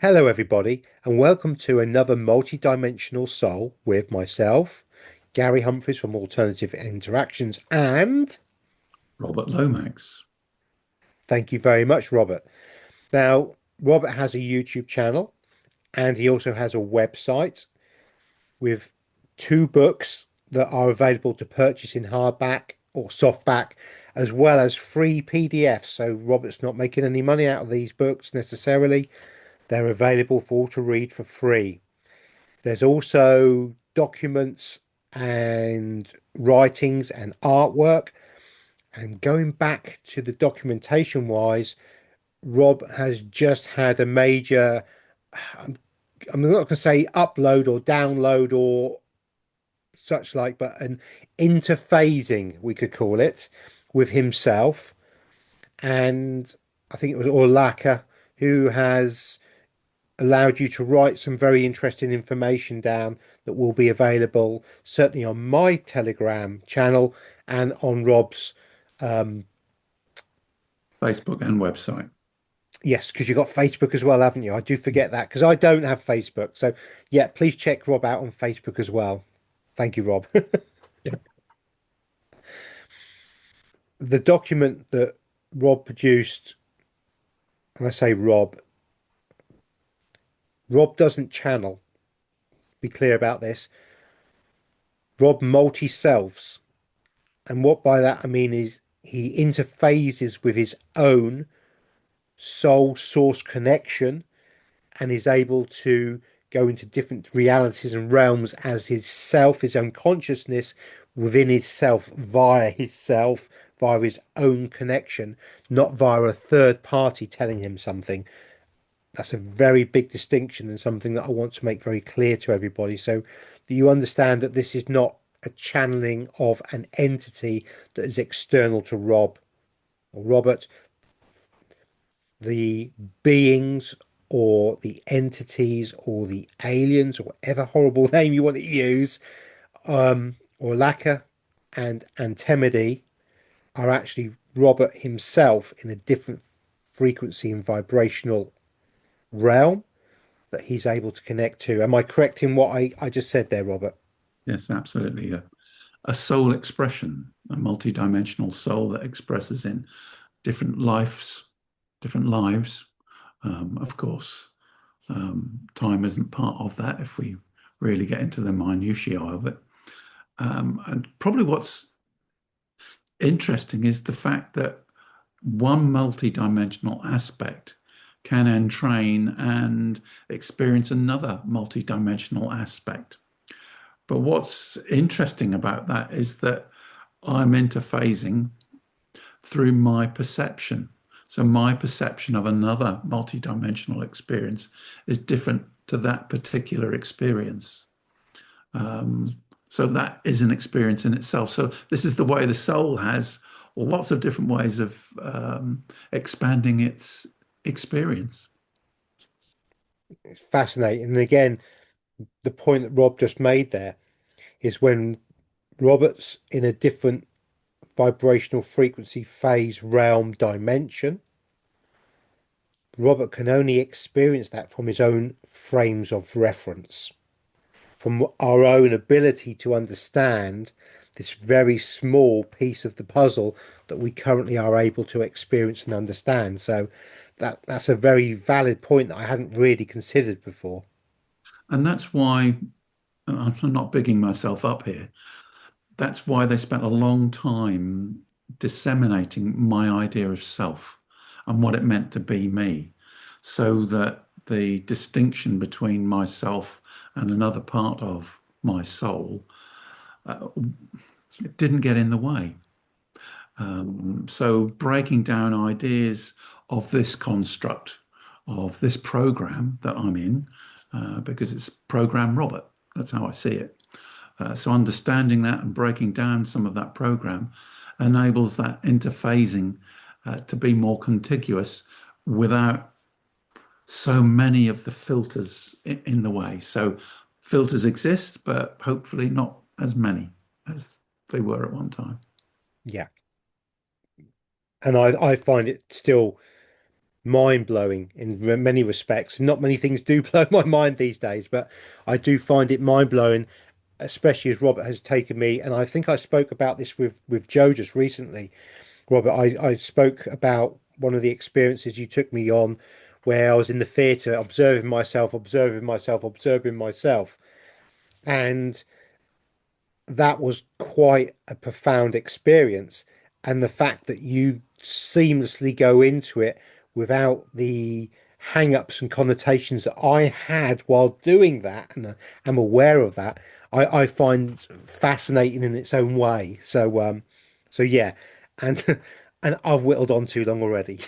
Hello, everybody, and welcome to another Multidimensional Soul with myself, Gary Humphries from Alternative Interactions, and Robert Lomax. thank you very much, Robert. Now, Robert has a YouTube channel and he also has a website with two books that are available to purchase in hardback or softback, as well as free PDFs. So, Robert's not making any money out of these books necessarily, they're available for all to read for free. There's also documents and writings and artwork. And going back to the documentation wise, Rob has just had a major, I'm not going to say upload or download or such like, but an interphasing, we could call it, with himself. And I think it was Orlaka who has allowed you to write some very interesting information down that will be available certainly on my Telegram channel and on Rob's. Um, Facebook and website. yes, because you've got Facebook as well, haven't you? I do forget that because I don't have Facebook. So, yeah, please check Rob out on Facebook as well. Thank you, Rob. Yeah. The document that Rob produced, and I say Rob doesn't channel, be clear about this. Rob multi selves. And what by that I mean is he interfaces with his own soul source connection and is able to go into different realities and realms as his self, his own consciousness within himself, via his own connection, not via a third party telling him something. That's a very big distinction and something that I want to make very clear to everybody. So, do you understand that this is not a channeling of an entity that is external to Rob or Robert? The beings or the entities or the aliens or whatever horrible name you want to use, or Laka and Antemidi are actually Robert himself in a different frequency and vibrational realm that he's able to connect to. Am I correct in what I just said there, Robert? Yes, absolutely. A soul expression, a multidimensional soul that expresses in different lives, different lives. Of course, time isn't part of that if we really get into the minutiae of it. And probably what's interesting is the fact that one multidimensional aspect can entrain and experience another multidimensional aspect. But what's interesting about that is that I'm interphasing through my perception. So my perception of another multidimensional experience is different to that particular experience. Um, so that is an experience in itself. So this is the way the soul has lots of different ways of expanding its experience. It's fascinating. And again, the point that Rob just made there is when Robert's in a different vibrational frequency, phase, realm, dimension, Robert can only experience that from his own frames of reference, from our own ability to understand this very small piece of the puzzle that we currently are able to experience and understand. So that's a very valid point that I hadn't really considered before. And that's why, and I'm not bigging myself up here, that's why they spent a long time disseminating my idea of self and what it meant to be me, so that the distinction between myself and another part of my soul it didn't get in the way. So breaking down ideas of this construct, of this program that I'm in, because it's program Robert. That's how I see it. So understanding that and breaking down some of that program enables that interphasing to be more contiguous without so many of the filters in the way. So filters exist, but hopefully not as many as they were at one time. Yeah. And I find it still mind-blowing in many respects. Not many things do blow my mind these days, but I do find it mind-blowing, especially as Robert has taken me. And I think I spoke about this with Joe just recently. Robert, I spoke about one of the experiences you took me on where I was in the theatre observing myself, observing myself, observing myself. And that was quite a profound experience. And the fact that you seamlessly go into it without the hang-ups and connotations that I had while doing that, and I'm aware of that, I find fascinating in its own way. So yeah, and and I've whittled on too long already.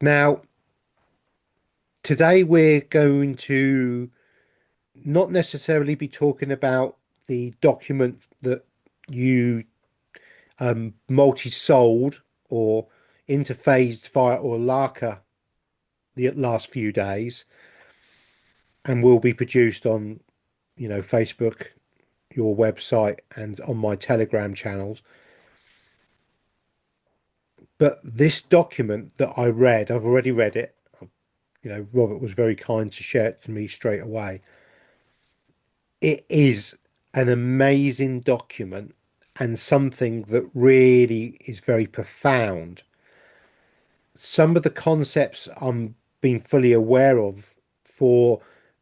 Now, today we're going to not necessarily be talking about the document that you multi-sold or interphased via or Laka the last few days and will be produced on, Facebook, your website, and on my Telegram channels. But this document that I read, I've already read it. Robert was very kind to share it to me straight away. It is an amazing document and something that really is very profound. Some of the concepts I'm being fully aware of for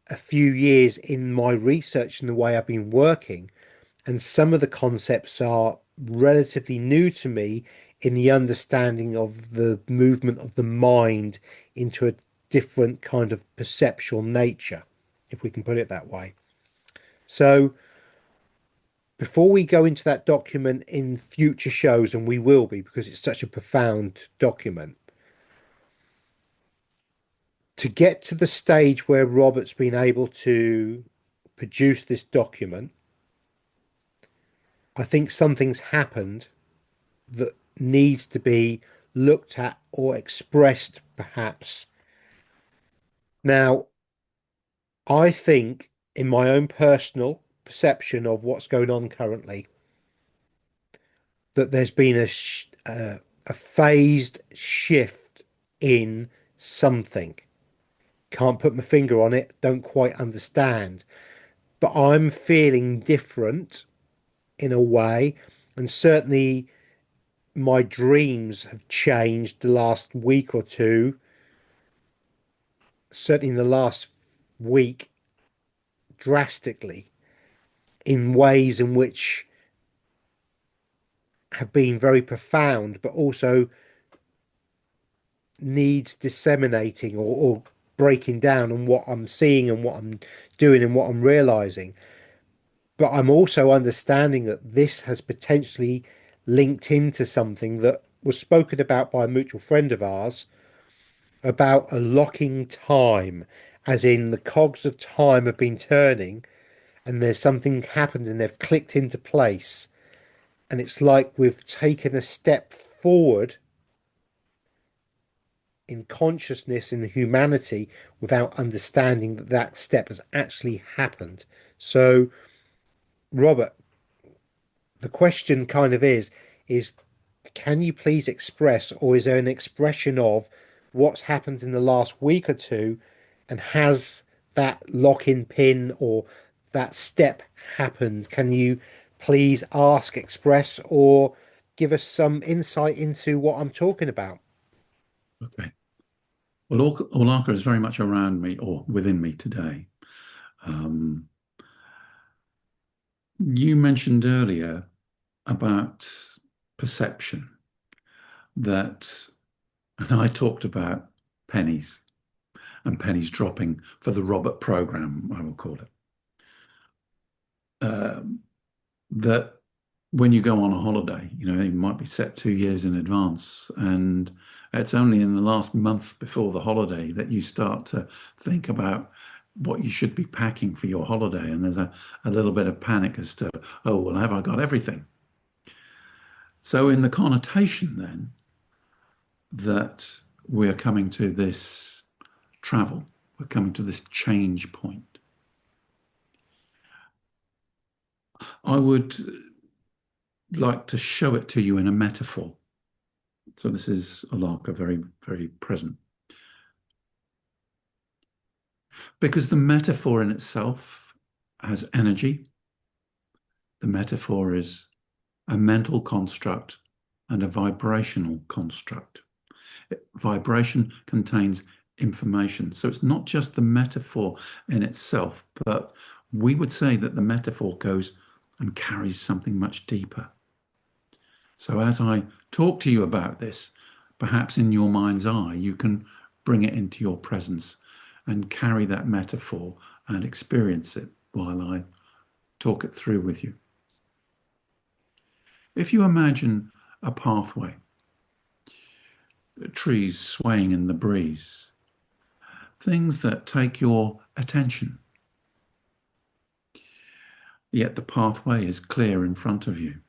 a few years in my research and the way I've been working, and some of the concepts are relatively new to me in the understanding of the movement of the mind into a different kind of perceptual nature, if we can put it that way. So before we go into that document in future shows, and we will be because it's such a profound document, to get to the stage where Robert's been able to produce this document, I think something's happened that needs to be looked at or expressed, perhaps. Now, I think, in my own personal perception of what's going on currently, that there's been a phased shift in something. Can't put my finger on it, don't quite understand, but I'm feeling different in a way, and certainly my dreams have changed the last week or two, certainly in the last week, drastically, in ways in which have been very profound, but also needs disseminating or breaking down on what I'm seeing and what I'm doing and what I'm realizing. But I'm also understanding that this has potentially linked into something that was spoken about by a mutual friend of ours about a locking time, as in the cogs of time have been turning and there's something happened and they've clicked into place. And it's like we've taken a step forward in consciousness in humanity without understanding that that step has actually happened. So, Robert, the question kind of is can you please express, or is there an expression of what's happened in the last week or two, and has that lock-in pin or that step happened? Can you please ask, express, or give us some insight into what I'm talking about? Okay. Well, Orlaka is very much around me or within me today. Um, you mentioned earlier about perception that, and I talked about pennies and pennies dropping for the Robert program, I will call it. That when you go on a holiday, it might be set 2 years in advance, and it's only in the last month before the holiday that you start to think about what you should be packing for your holiday. And there's a little bit of panic as to, oh, well, have I got everything? So in the connotation then that we're coming to this travel, we're coming to this change point, I would like to show it to you in a metaphor. So this is Alaka, very, very present. Because the metaphor in itself has energy. The metaphor is a mental construct and a vibrational construct. Vibration contains information. So it's not just the metaphor in itself, but we would say that the metaphor goes and carries something much deeper. So as I talk to you about this, perhaps in your mind's eye, you can bring it into your presence and carry that metaphor and experience it while I talk it through with you. If you imagine a pathway, trees swaying in the breeze, things that take your attention, yet the pathway is clear in front of you.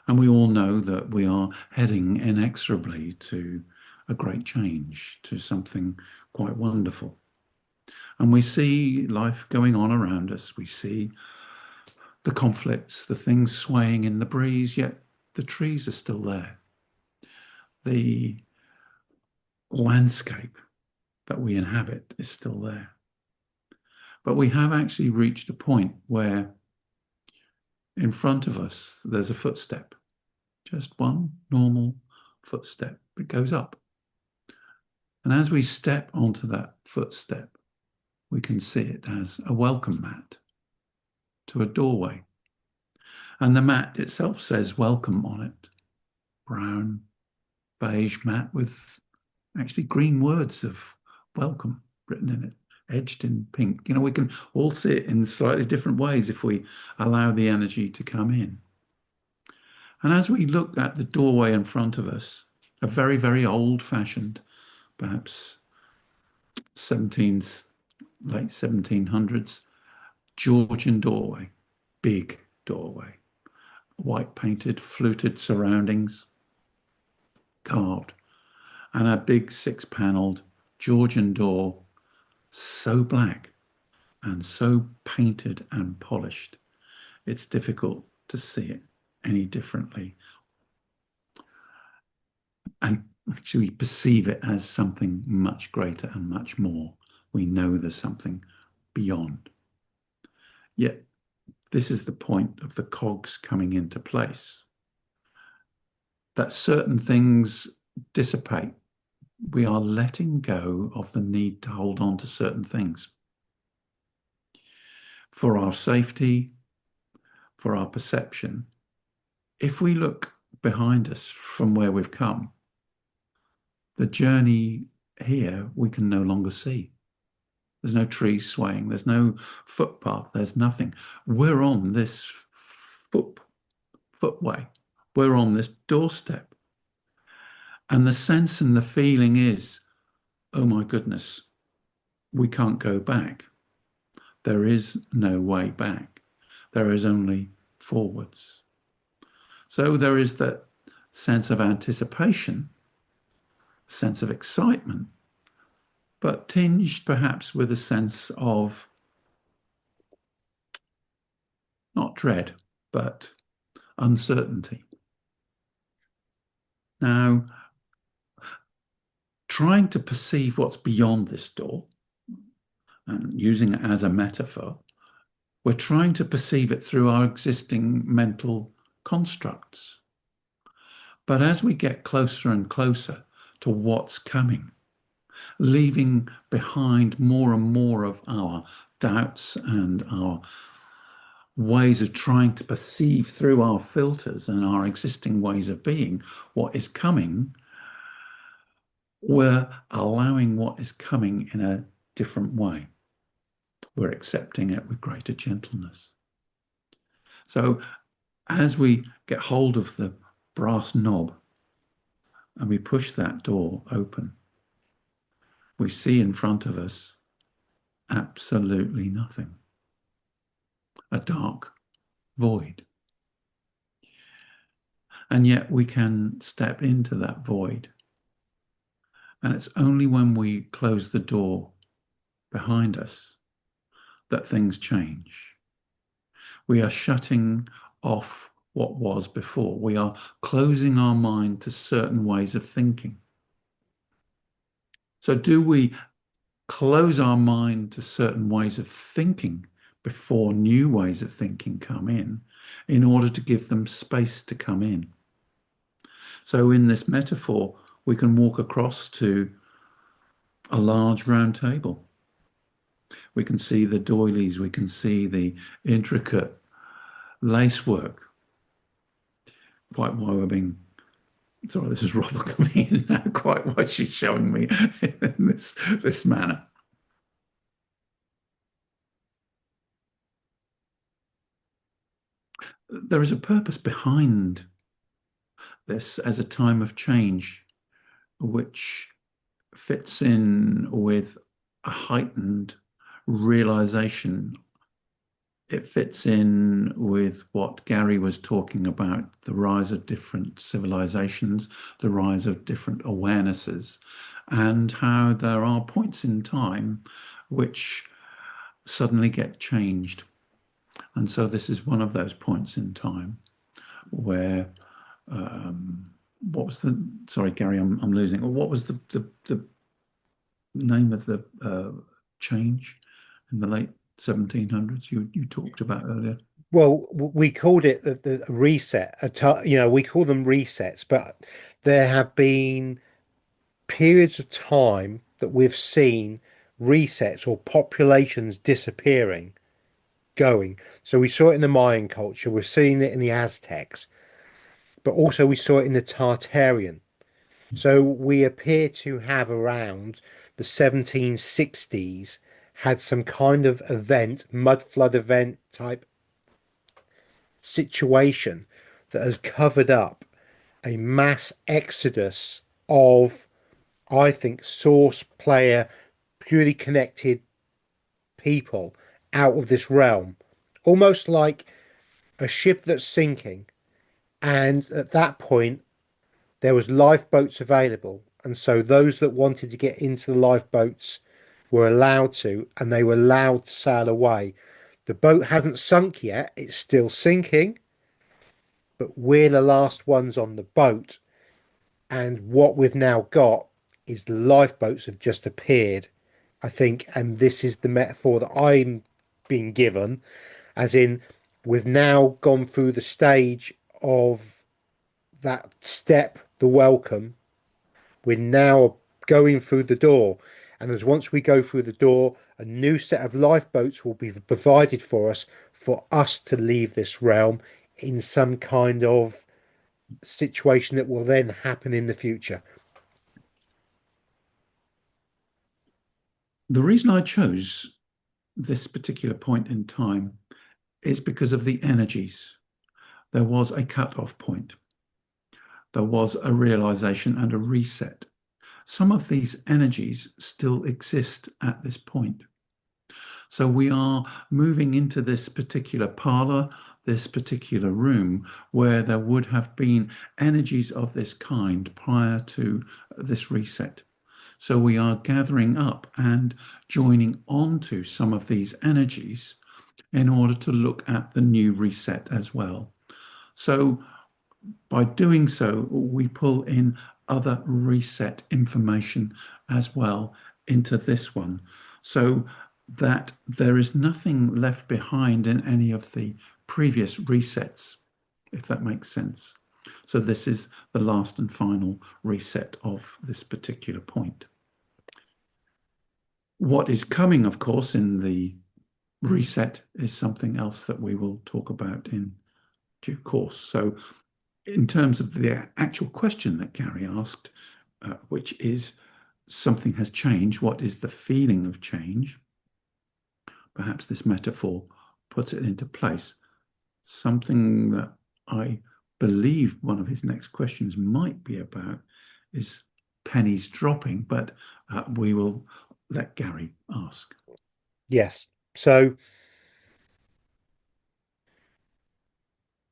And we all know that we are heading inexorably to a great change, to something quite wonderful. And we see life going on around us. We see the conflicts, the things swaying in the breeze, yet the trees are still there. The landscape that we inhabit is still there. But we have actually reached a point where in front of us there's a footstep, just one normal footstep that goes up. And as we step onto that footstep, we can see it as a welcome mat to a doorway. And the mat itself says welcome on it. Brown, beige mat with actually green words of welcome written in it, edged in pink. You know, we can all see it in slightly different ways if we allow the energy to come in. And as we look at the doorway in front of us, a very, very old-fashioned, perhaps late 1700s, Georgian doorway, big doorway, white painted, fluted surroundings, carved, and a big 6-paneled Georgian door, so black and so painted and polished, it's difficult to see it any differently. And actually perceive it as something much greater and much more. We know there's something beyond. Yet this is the point of the cogs coming into place. That certain things dissipate. We are letting go of the need to hold on to certain things. For our safety, for our perception, if we look behind us from where we've come, the journey here we can no longer see. There's no trees swaying, there's no footpath, there's nothing. We're on this footway, we're on this doorstep. And the sense and the feeling is, oh my goodness, we can't go back. There is no way back. There is only forwards. So there is that sense of anticipation, sense of excitement, but tinged perhaps with a sense of not dread, but uncertainty. Now, trying to perceive what's beyond this door and using it as a metaphor, we're trying to perceive it through our existing mental constructs. But as we get closer and closer to what's coming, leaving behind more and more of our doubts and our ways of trying to perceive through our filters and our existing ways of being what is coming, we're allowing what is coming in a different way. We're accepting it with greater gentleness. So as we get hold of the brass knob and we push that door open, we see in front of us absolutely nothing. A dark void. And yet we can step into that void. And it's only when we close the door behind us that things change. We are shutting off what was before. We are closing our mind to certain ways of thinking. So, do we close our mind to certain ways of thinking before new ways of thinking come in order to give them space to come in? So, in this metaphor, we can walk across to a large round table. We can see the doilies, we can see the intricate lacework. Quite why we're being sorry, this is Robert coming in now. Quite why she's showing me in this manner. There is a purpose behind this as a time of change, which fits in with a heightened realization. It fits in with what Gary was talking about, the rise of different civilizations, the rise of different awarenesses, and how there are points in time which suddenly get changed. And so this is one of those points in time where what was the sorry, Gary, I'm losing. What was the name of the change in the late 1700s you talked about earlier? Well, we called it the reset. We call them resets, but there have been periods of time that we've seen resets or populations disappearing, going. So we saw it in the Mayan culture, we're seeing it in the Aztecs, but also we saw it in the Tartarian. So we appear to have around the 1760s had some kind of event, mud flood event type situation that has covered up a mass exodus of, I think, source player, purely connected people out of this realm. Almost like a ship that's sinking, and at that point there was lifeboats available, and so those that wanted to get into the lifeboats were allowed to, and they were allowed to sail away. The boat hasn't sunk yet, it's still sinking, but we're the last ones on the boat. And what we've now got is the lifeboats have just appeared, I think, and this is the metaphor that I'm being given, as in we've now gone through the stage of that step, the welcome. We're now going through the door. And as once we go through the door, a new set of lifeboats will be provided for us to leave this realm in some kind of situation that will then happen in the future. The reason I chose this particular point in time is because of the energies. There was a cut-off point. There was a realization and a reset. Some of these energies still exist at this point. So we are moving into this particular parlor, this particular room, where there would have been energies of this kind prior to this reset. So we are gathering up and joining onto some of these energies in order to look at the new reset as well. So by doing so, we pull in other reset information as well into this one, so that there is nothing left behind in any of the previous resets, if that makes sense. So this is the last and final reset of this particular point. What is coming, of course, in the reset is something else that we will talk about in due course. So in terms of the actual question that Gary asked, which is something has changed, what is the feeling of change? Perhaps this metaphor puts it into place. Something that I believe one of his next questions might be about is pennies dropping, but we will let Gary ask. Yes. So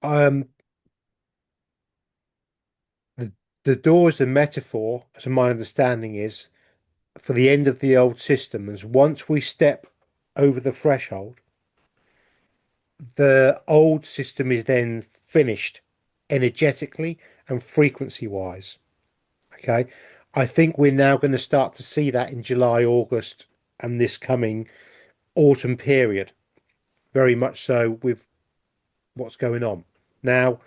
um the the door is a metaphor, as my understanding is, for the end of the old system. As once we step over the threshold, the old system is then finished energetically and frequency wise. Okay. I think we're now going to start to see that in July, August, and this coming autumn period. Very much so with what's going on. Now,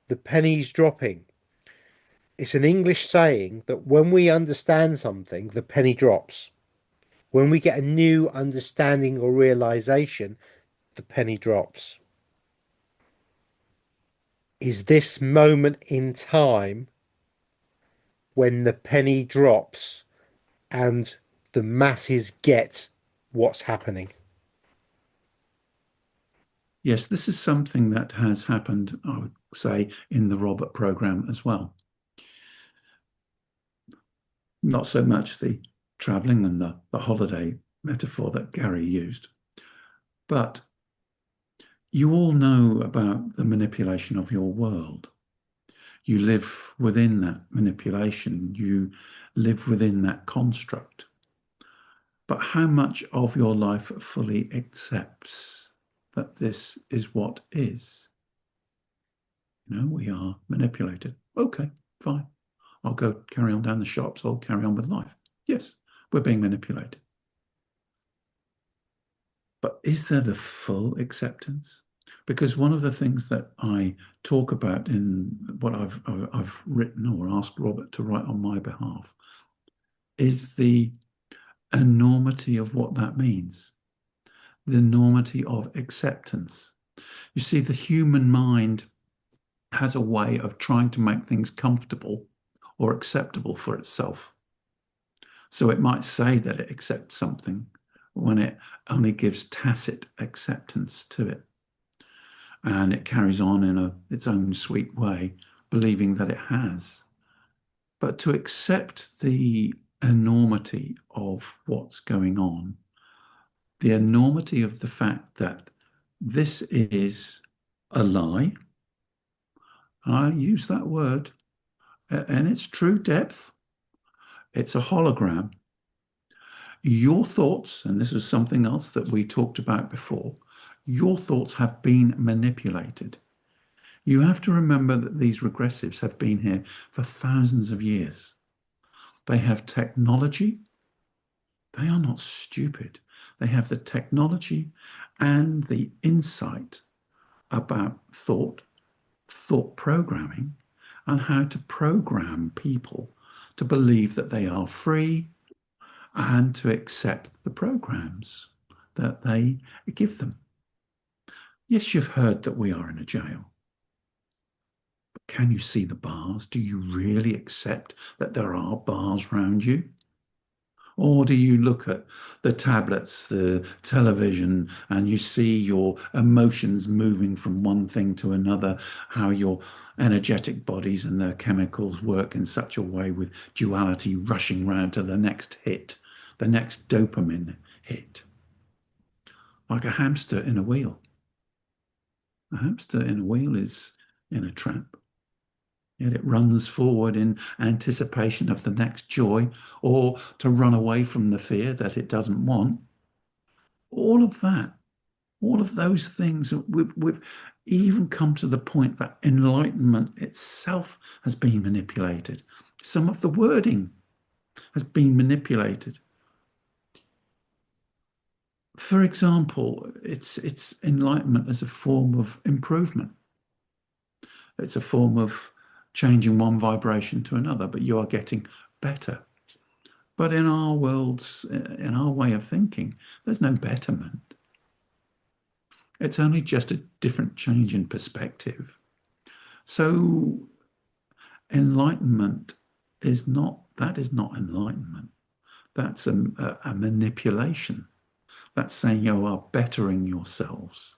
the penny's dropping. It's an English saying that when we understand something, the penny drops. When we get a new understanding or realization, the penny drops. Is this moment in time when the penny drops and the masses get what's happening? Yes, this is something that has happened, I would say, in the Robert program as well. Not so much the traveling and the holiday metaphor that Gary used, but you all know about the manipulation of your world. You live within that manipulation. You live within that construct. But how much of your life fully accepts that this is what is? You know, we are manipulated. Okay, fine. I'll go carry on down the shops. I'll carry on with life. Yes, we're being manipulated. But is there the full acceptance? Because one of the things that I talk about in what I've written or asked Robert to write on my behalf is the enormity of what that means, the enormity of acceptance. You see, the human mind has a way of trying to make things comfortable or acceptable for itself. So it might say that it accepts something when it only gives tacit acceptance to it. And it carries on in its own sweet way, believing that it has. But to accept the enormity of what's going on, the enormity of the fact that this is a lie, I use that word, and its true depth, it's a hologram. Your thoughts, and this is something else that we talked about before, your thoughts have been manipulated. You have to remember that these regressives have been here for thousands of years. They have technology. They are not stupid. They have the technology and the insight about thought programming, and how to program people to believe that they are free and to accept the programs that they give them. Yes, you've heard that we are in a jail. But can you see the bars? Do you really accept that there are bars around you? Or do you look at the tablets, the television, and you see your emotions moving from one thing to another, how your energetic bodies and their chemicals work in such a way with duality rushing round to the next hit, the next dopamine hit, like a hamster in a wheel. A hamster in a wheel is in a trap. Yet it runs forward in anticipation of the next joy or to run away from the fear that it doesn't want. All of that, all of those things, we've even come to the point that enlightenment itself has been manipulated. Some of the wording has been manipulated. For example, it's enlightenment as a form of improvement. It's a form of changing one vibration to another, but you are getting better. But in our worlds, in our way of thinking, there's no betterment. It's only just a different change in perspective. So enlightenment is not enlightenment. That's a manipulation. That's saying you are bettering yourselves.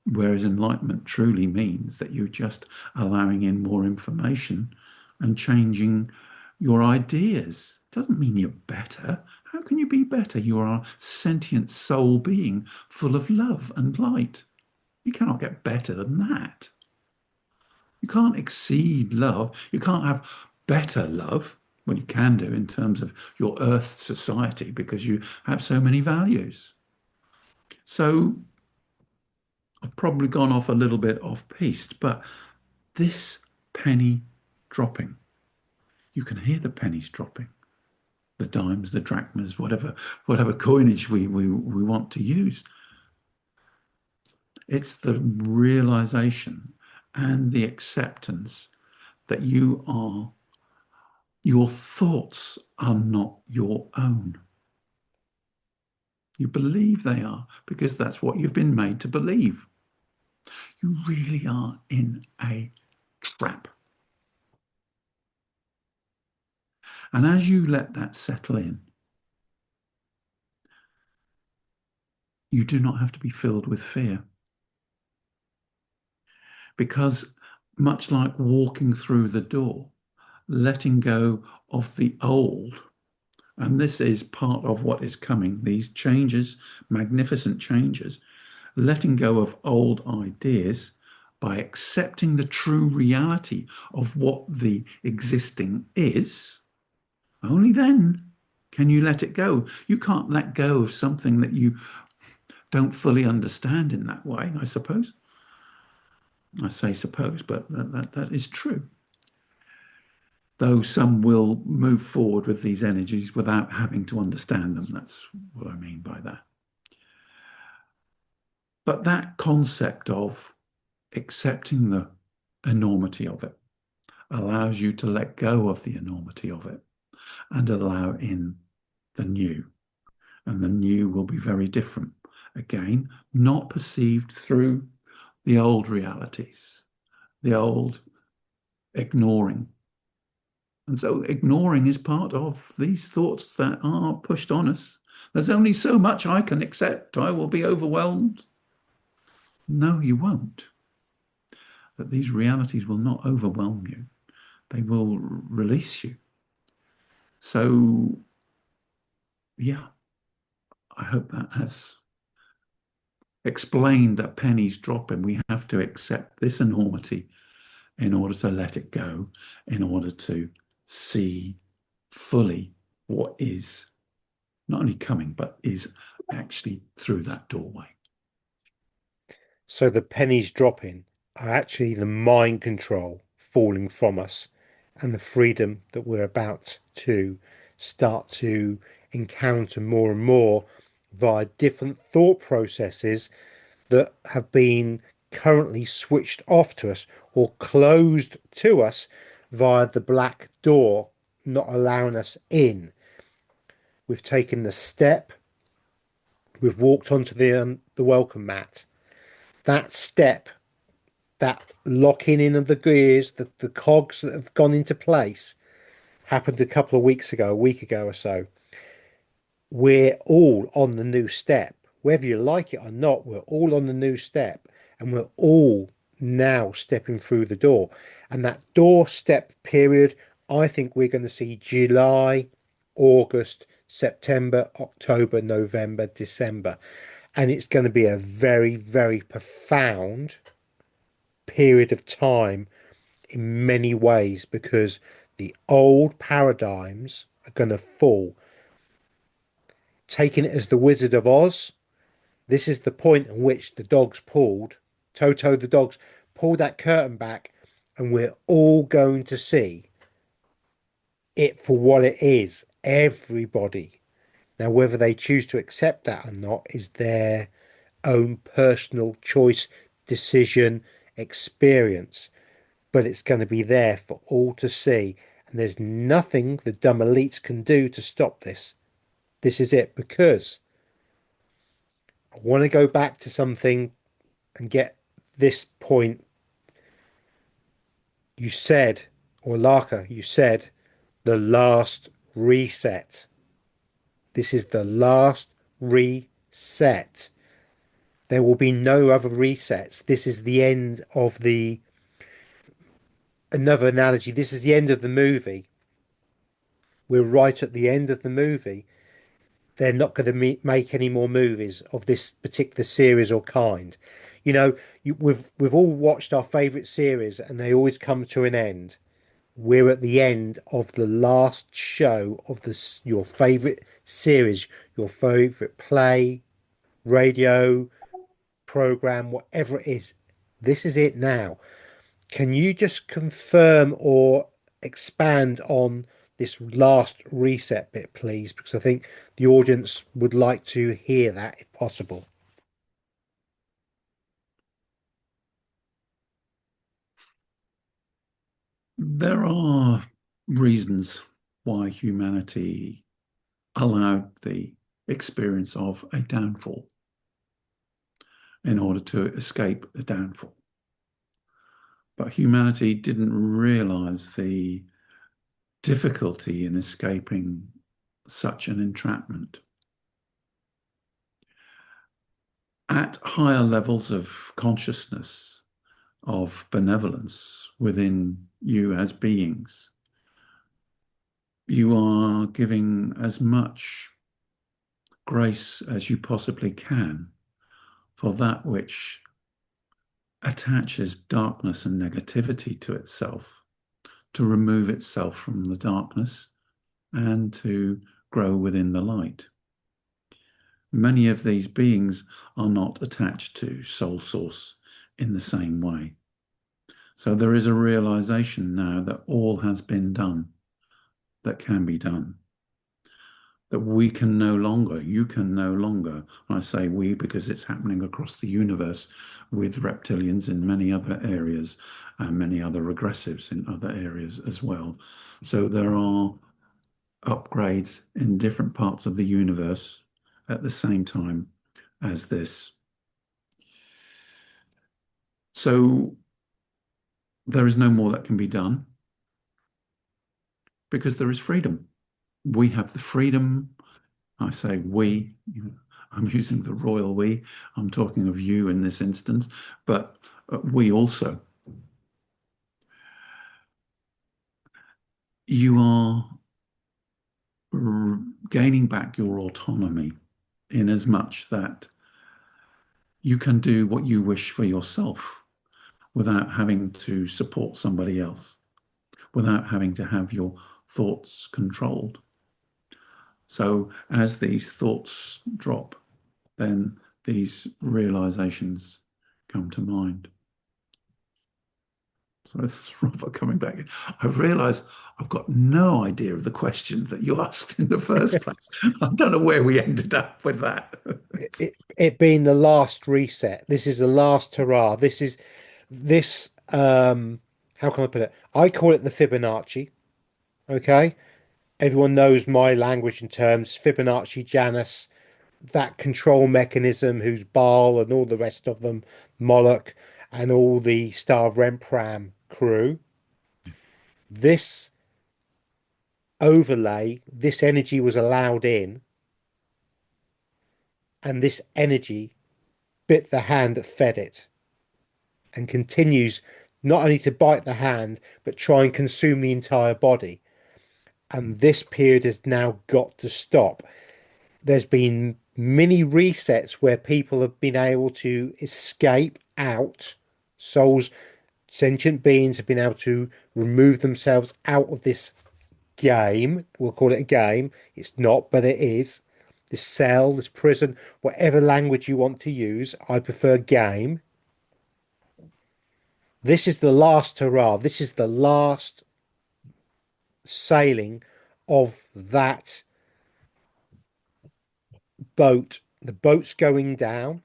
Whereas enlightenment truly means that you're just allowing in more information and changing your ideas. It doesn't mean you're better. How can you be better? You are a sentient soul being full of love and light. You cannot get better than that. You can't exceed love. You can't have better love. Well, you can do in terms of your earth society because you have so many values. So I've probably gone off a little bit off piste, but this penny dropping, you can hear the pennies dropping, the dimes, the drachmas, whatever coinage we want to use. It's the realization and the acceptance that your thoughts are not your own. You believe they are because that's what you've been made to believe. You really are in a trap. And as you let that settle in, you do not have to be filled with fear. Because much like walking through the door, letting go of the old, and this is part of what is coming, these changes, magnificent changes, letting go of old ideas by accepting the true reality of what the existing is, only then can you let it go. You can't let go of something that you don't fully understand in that way, I suppose. I say suppose, but that is true. Though some will move forward with these energies without having to understand them. That's what I mean by that. But that concept of accepting the enormity of it allows you to let go of the enormity of it and allow in the new. And the new will be very different. Again, not perceived through the old realities, the old ignoring. And so ignoring is part of these thoughts that are pushed on us. There's only so much I can accept. I will be overwhelmed. No, you won't. That these realities will not overwhelm you. They will release you. So, yeah, I hope that has explained that pennies drop and we have to accept this enormity in order to let it go, in order to see fully what is not only coming, but is actually through that doorway. So the pennies dropping are actually the mind control falling from us and the freedom that we're about to start to encounter more and more via different thought processes that have been currently switched off to us or closed to us via the black door, not allowing us in. We've taken the step, we've walked onto the welcome mat. That step, that locking in of the gears, the cogs that have gone into place, happened a couple of weeks ago, a week ago or so. We're all on the new step. Whether you like it or not, we're all on the new step and we're all now stepping through the door. And that doorstep period, I think we're going to see July, August, September, October, November, December. And it's going to be a very, very profound period of time in many ways because the old paradigms are going to fall. Taking it as the Wizard of Oz, this is the point at which the dogs pulled, Toto the dogs pulled that curtain back, and we're all going to see it for what it is. Everybody. Now, whether they choose to accept that or not is their own personal choice, decision, experience. But it's going to be there for all to see. And there's nothing the dumb elites can do to stop this. This is it. Because I want to go back to something and get this point. You said, or Laka, you said, the last reset. This is the last reset. There will be no other resets. This is the end of the, another analogy, this is the end of the movie. We're right at the end of the movie. They're not going to make any more movies of this particular series or kind. You know, we've all watched our favourite series and they always come to an end. We're at the end of the last show of your favourite series, your favourite play, radio, program, whatever it is. This is it now. Can you just confirm or expand on this last reset bit, please? Because I think the audience would like to hear that if possible. There are reasons why humanity allowed the experience of a downfall in order to escape a downfall. But humanity didn't realize the difficulty in escaping such an entrapment. At higher levels of consciousness, of benevolence within you as beings, you are giving as much grace as you possibly can for that which attaches darkness and negativity to itself, to remove itself from the darkness and to grow within the light. Many of these beings are not attached to Soul Source in the same way. So there is a realization now that all has been done that can be done. That we can no longer, you can no longer, I say we because it's happening across the universe with reptilians in many other areas and many other regressives in other areas as well. So there are upgrades in different parts of the universe at the same time as this. So there is no more that can be done because there is freedom. We have the freedom. I say we, I'm using the royal we. I'm talking of you in this instance, but we also. You are gaining back your autonomy in as much that you can do what you wish for yourself without having to support somebody else, without having to have your thoughts controlled. So as these thoughts drop, then these realizations come to mind. So this is Robert coming back in. I realised I've got no idea of the question that you asked in the first place. I don't know where we ended up with that. It being the last reset. This is the last hurrah. This how can I put it? I call it the Fibonacci. Okay. Everyone knows my language and terms. Fibonacci, Janus, that control mechanism, who's Baal and all the rest of them, Moloch, and all the Star of Rempram crew. This overlay, this energy was allowed in, and this energy bit the hand that fed it and continues not only to bite the hand, but try and consume the entire body. And this period has now got to stop. There's been mini resets where people have been able to escape out. Souls, sentient beings have been able to remove themselves out of this game. We'll call it a game. It's not, but it is. This cell, this prison, whatever language you want to use. I prefer game. This is the last hurrah. This is the last sailing of that boat. The boat's going down,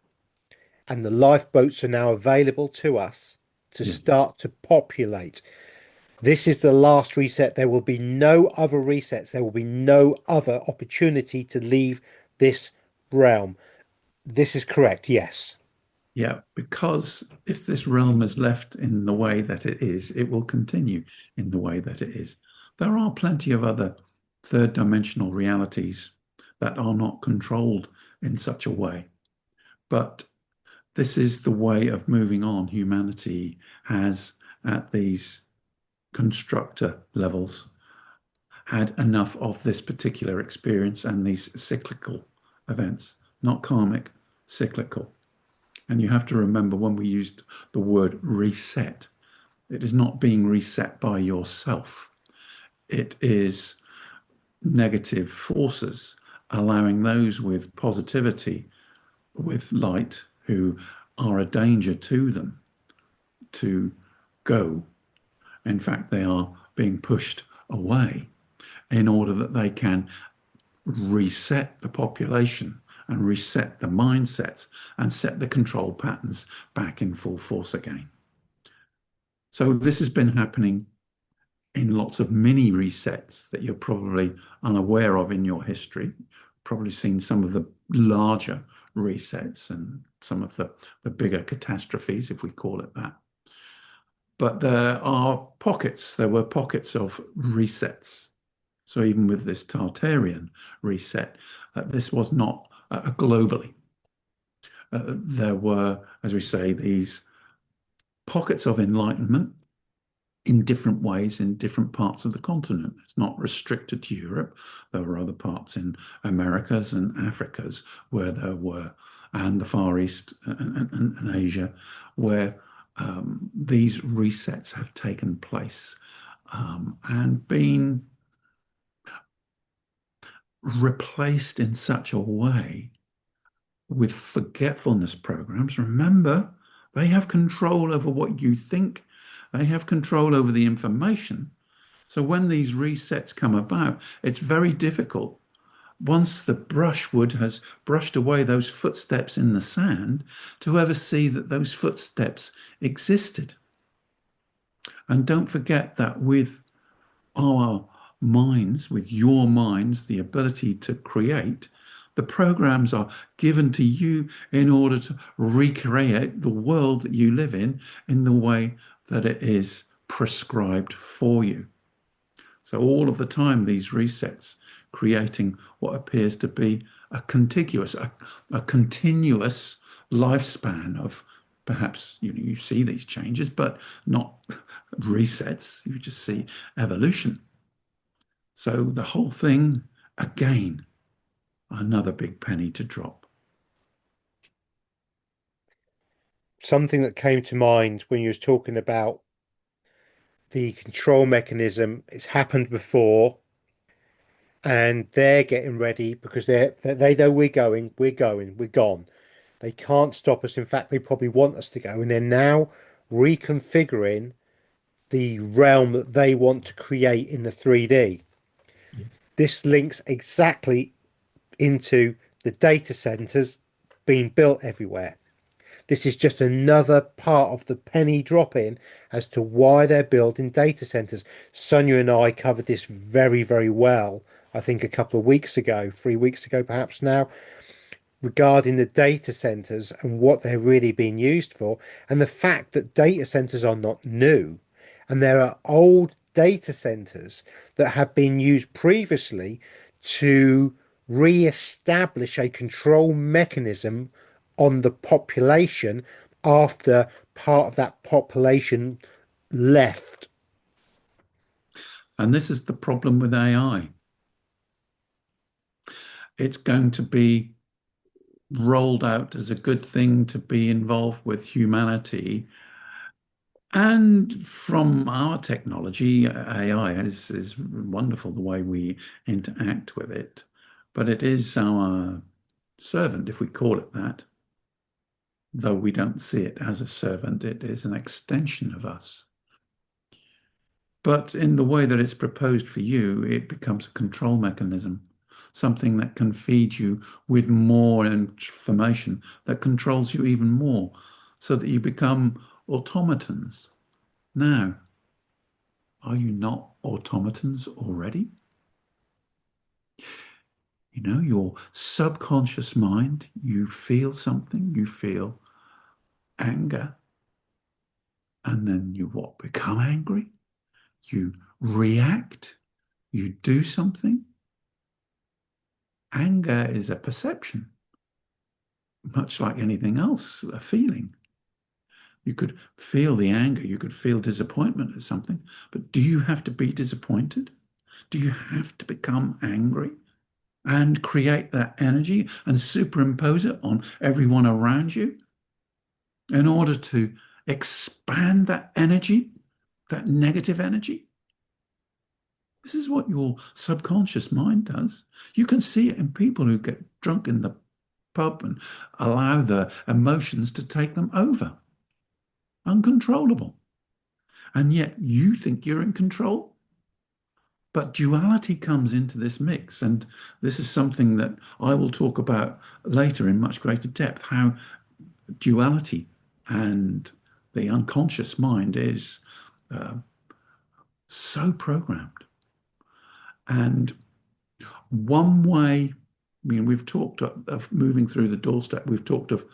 and the lifeboats are now available to us to Yeah. start to populate. This is the last reset. There will be no other resets. There will be no other opportunity to leave this realm. This is correct. Yes. Yeah, because if this realm is left in the way that it is, it will continue in the way that it is. There are plenty of other third dimensional realities that are not controlled in such a way. But this is the way of moving on. Humanity has, at these constructor levels, had enough of this particular experience and these cyclical events, not karmic, cyclical. And you have to remember when we used the word reset, it is not being reset by yourself. It is negative forces allowing those with positivity, with light, who are a danger to them to go. In fact, they are being pushed away in order that they can reset the population and reset the mindsets and set the control patterns back in full force again. So this has been happening in lots of mini resets that you're probably unaware of in your history. Probably seen some of the larger resets and some of the bigger catastrophes, if we call it that. But there were pockets of resets. So even with this Tartarian reset, this was not globally. There were, as we say, these pockets of enlightenment in different ways in different parts of the continent. It's not restricted to Europe. There were other parts in Americas and Africas where there were, and the Far East and Asia, where these resets have taken place and been replaced in such a way with forgetfulness programs. Remember, they have control over what you think. They have control over the information. So when these resets come about, it's very difficult. Once the brushwood has brushed away those footsteps in the sand, to ever see that those footsteps existed. And don't forget that with our minds, with your minds, the ability to create, the programs are given to you in order to recreate the world that you live in the way that it is prescribed for you. So all of the time, these resets, creating what appears to be a continuous lifespan of perhaps you see these changes, but not resets. You just see evolution. So the whole thing, again, another big penny to drop. Something that came to mind when you was talking about the control mechanism, it's happened before, and they're getting ready because they know we're gone. They can't stop us. In fact, they probably want us to go, and they're now reconfiguring the realm that they want to create in the 3D. Yes. This links exactly into the data centers being built everywhere. This is just another part of the penny drop in as to why they're building data centers. Sonia and I covered this very, very well, I think a couple of weeks ago, 3 weeks ago, perhaps now, regarding the data centers and what they're really being used for, and the fact that data centers are not new. And there are old data centers that have been used previously to re-establish a control mechanism on the population after part of that population left. And this is the problem with AI. It's going to be rolled out as a good thing to be involved with humanity. And from our technology, AI is wonderful the way we interact with it, but it is our servant, if we call it that. Though we don't see it as a servant, it is an extension of us. But in the way that it's proposed for you, it becomes a control mechanism, something that can feed you with more information that controls you even more, so that you become automatons. Now, are you not automatons already? You know, your subconscious mind, you feel something, you feel anger, and then you what? Become angry? You react? You do something? Anger is a perception, much like anything else, a feeling. You could feel the anger, you could feel disappointment at something, but do you have to be disappointed? Do you have to become angry and create that energy and superimpose it on everyone around you in order to expand that energy, that negative energy? This is what your subconscious mind does. You can see it in people who get drunk in the pub and allow the emotions to take them over, uncontrollable. And yet you think you're in control. But duality comes into this mix. And this is something that I will talk about later in much greater depth, how duality and the unconscious mind is uh, so programmed. And one way, I mean, we've talked of moving through the doorstep, we've talked of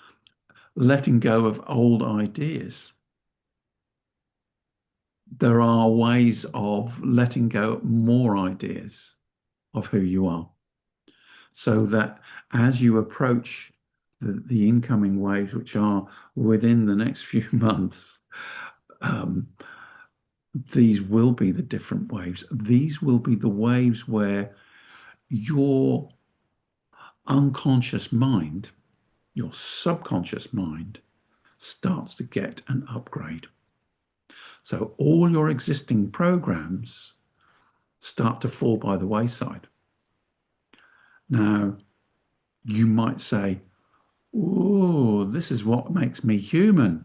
letting go of old ideas. There are ways of letting go more ideas of who you are, so that as you approach the incoming waves, which are within the next few months, um, these will be the different waves. These will be the waves where your unconscious mind, your subconscious mind, starts to get an upgrade. So all your existing programs start to fall by the wayside. Now, you might say, oh, this is what makes me human.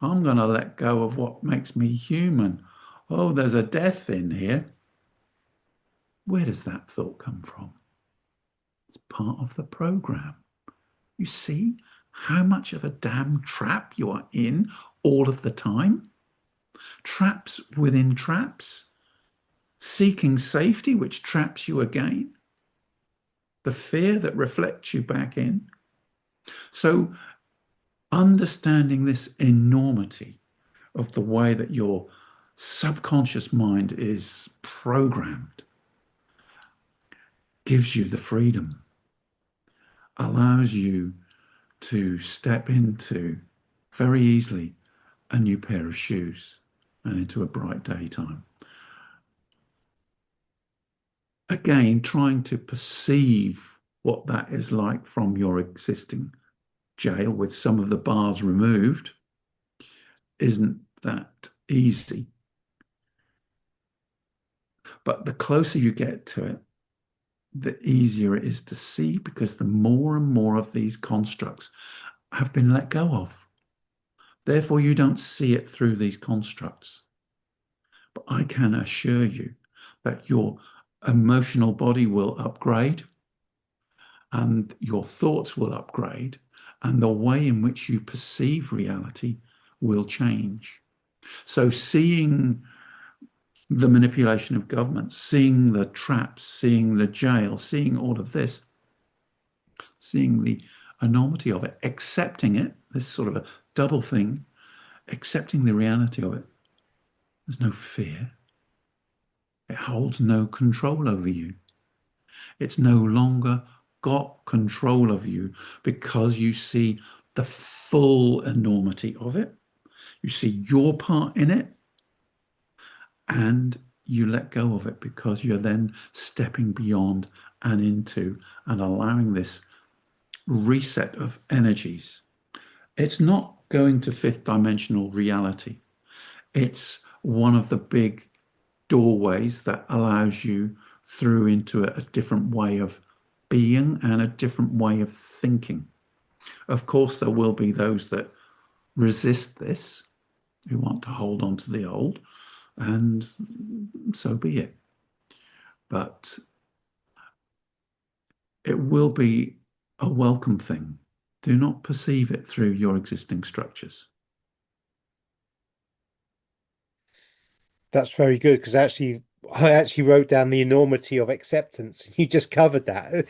I'm going to let go of what makes me human. Oh, there's a death in here. Where does that thought come from? It's part of the program. You see how much of a damn trap you are in all of the time? Traps within traps, seeking safety, which traps you again, the fear that reflects you back in. So, understanding this enormity of the way that your subconscious mind is programmed gives you the freedom, allows you to step into very easily a new pair of shoes and into a bright daytime. Again, trying to perceive what that is like from your existing jail with some of the bars removed isn't that easy. But the closer you get to it, the easier it is to see, because the more and more of these constructs have been let go of. Therefore, you don't see it through these constructs. But I can assure you that your emotional body will upgrade and your thoughts will upgrade and the way in which you perceive reality will change. So seeing the manipulation of government, seeing the traps, seeing the jail, seeing all of this, seeing the enormity of it, accepting it, this sort of a double thing, accepting the reality of it. There's no fear. It holds no control over you. It's no longer got control of you because you see the full enormity of it. You see your part in it and you let go of it because you're then stepping beyond and into and allowing this reset of energies. It's not going to fifth dimensional reality. It's one of the big doorways that allows you through into a different way of being and a different way of thinking. Of course, there will be those that resist this, who want to hold on to the old, and so be it. But it will be a welcome thing. Do not perceive it through your existing structures. That's very good because I actually wrote down the enormity of acceptance. You just covered that,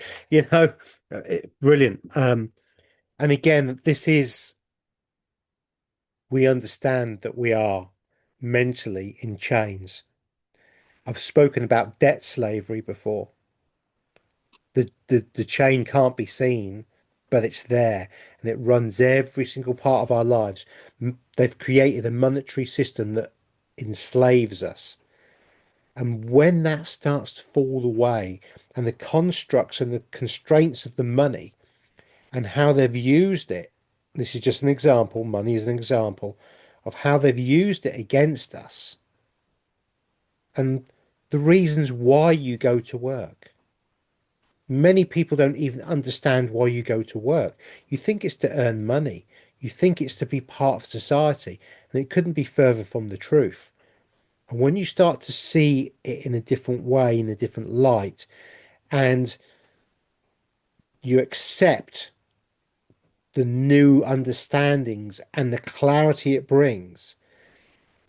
brilliant. And again, we understand that we are mentally in chains. I've spoken about debt slavery before. The chain can't be seen, but it's there and it runs every single part of our lives. They've created a monetary system that enslaves us. And when that starts to fall away, and the constructs and the constraints of the money and how they've used it, this is just an example, money is an example of how they've used it against us and the reasons why you go to work. Many people don't even understand why you go to work. You think it's to earn money. You think it's to be part of society, and it couldn't be further from the truth. And when you start to see it in a different way, in a different light, and you accept the new understandings and the clarity it brings,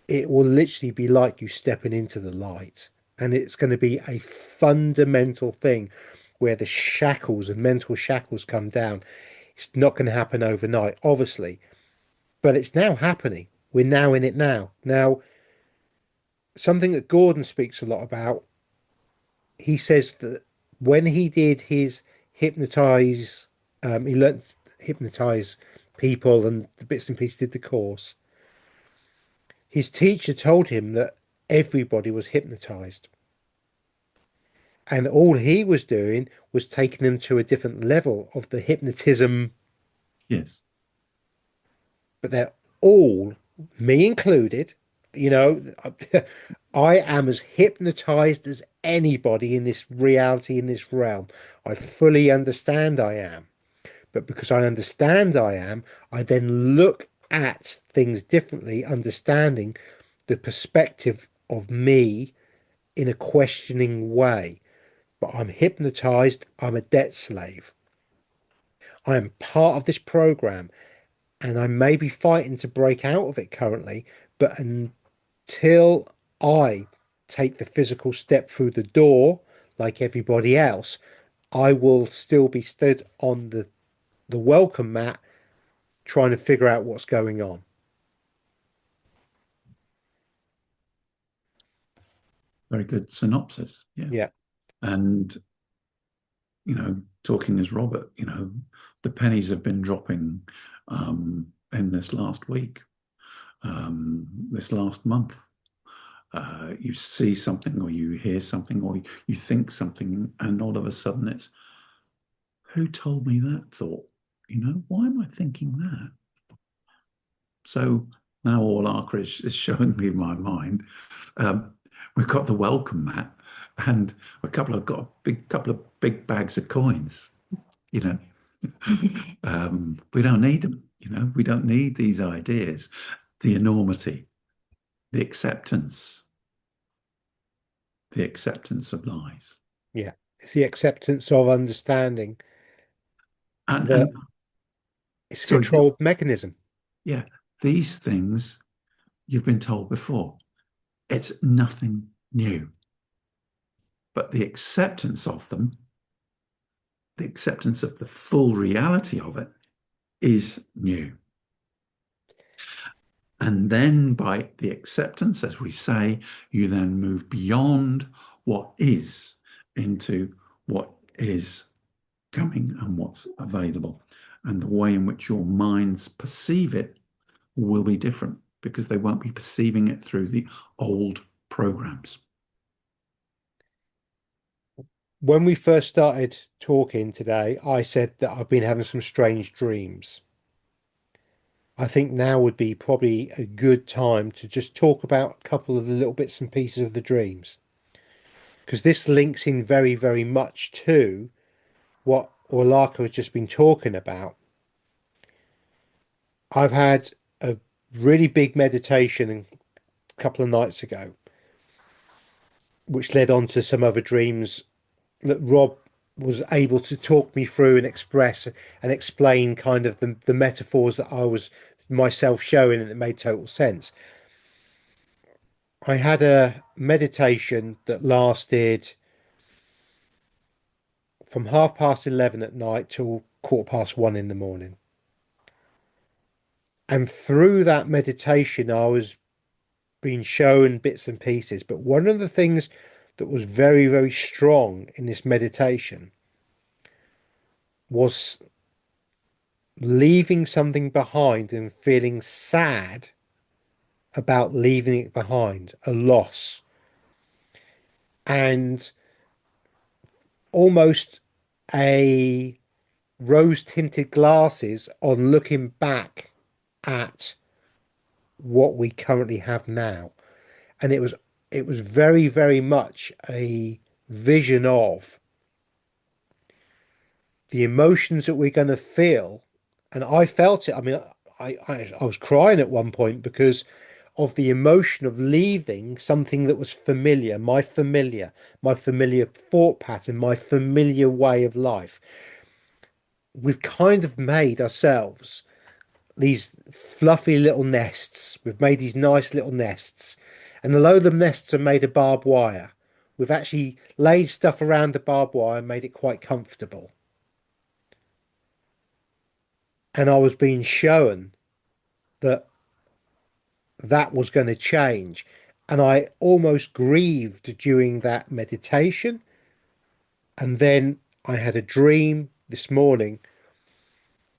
it will literally be like you stepping into the light. And it's going to be a fundamental thing where the shackles and mental shackles come down. It's not going to happen overnight, obviously, but it's now happening. We're now in it now. Now, something that Gordon speaks a lot about, he says that when he did his hypnotize, he learned to hypnotize people and the bits and pieces did the course. His teacher told him that everybody was hypnotized. And all he was doing was taking them to a different level of the hypnotism, Yes. but they're all, me included, you know, I am as hypnotized as anybody in this reality, in this realm. I fully understand I am. But because I understand I am, I then look at things differently, understanding the perspective of me in a questioning way. But I'm hypnotized, I'm a debt slave. I am part of this program and I may be fighting to break out of it currently, but until I take the physical step through the door, like everybody else, I will still be stood on the welcome mat trying to figure out what's going on. Very good synopsis. Yeah. Yeah. And, talking as Robert, the pennies have been dropping in this last week, this last month. You see something or you hear something or you think something, and all of a sudden it's, who told me that thought? Why am I thinking that? So now all Arca is showing me my mind. Um, we've got the welcome mat and got a big couple of big bags of coins, you know. We don't need them, we don't need these ideas, the enormity, the acceptance of lies. Yeah. It's the acceptance of understanding that And it's a sorry, controlled mechanism. yeah, these things you've been told before. It's nothing new. But the acceptance of them, the acceptance of the full reality of it is new. And then by the acceptance, as we say, you then move beyond what is into what is coming and what's available. And the way in which your minds perceive it will be different because they won't be perceiving it through the old programs. When we first started talking today, I said that I've been having some strange dreams. I think now would be probably a good time to just talk about a couple of the little bits and pieces of the dreams, because this links in very, very much to what Orlaka has just been talking about. I've had a really big meditation a couple of nights ago, which led on to some other dreams that Rob was able to talk me through and express and explain kind of the metaphors that I was myself showing, and it made total sense. I had a meditation that lasted from 11:30 at night till 1:15 in the morning. And through that meditation, I was being shown bits and pieces. But one of the things that was very, very strong in this meditation was leaving something behind and feeling sad about leaving it behind, a loss, and almost a rose tinted glasses on looking back at what we currently have now. And it was very, very much a vision of the emotions that we're going to feel. And I felt it. I mean, I was crying at one point because of the emotion of leaving something that was familiar, my familiar thought pattern, my familiar way of life. We've kind of made ourselves these fluffy little nests. We've made these nice little nests. And although the nests are made of barbed wire, we've actually laid stuff around the barbed wire and made it quite comfortable. And I was being shown that that was going to change. And I almost grieved during that meditation. And then I had a dream this morning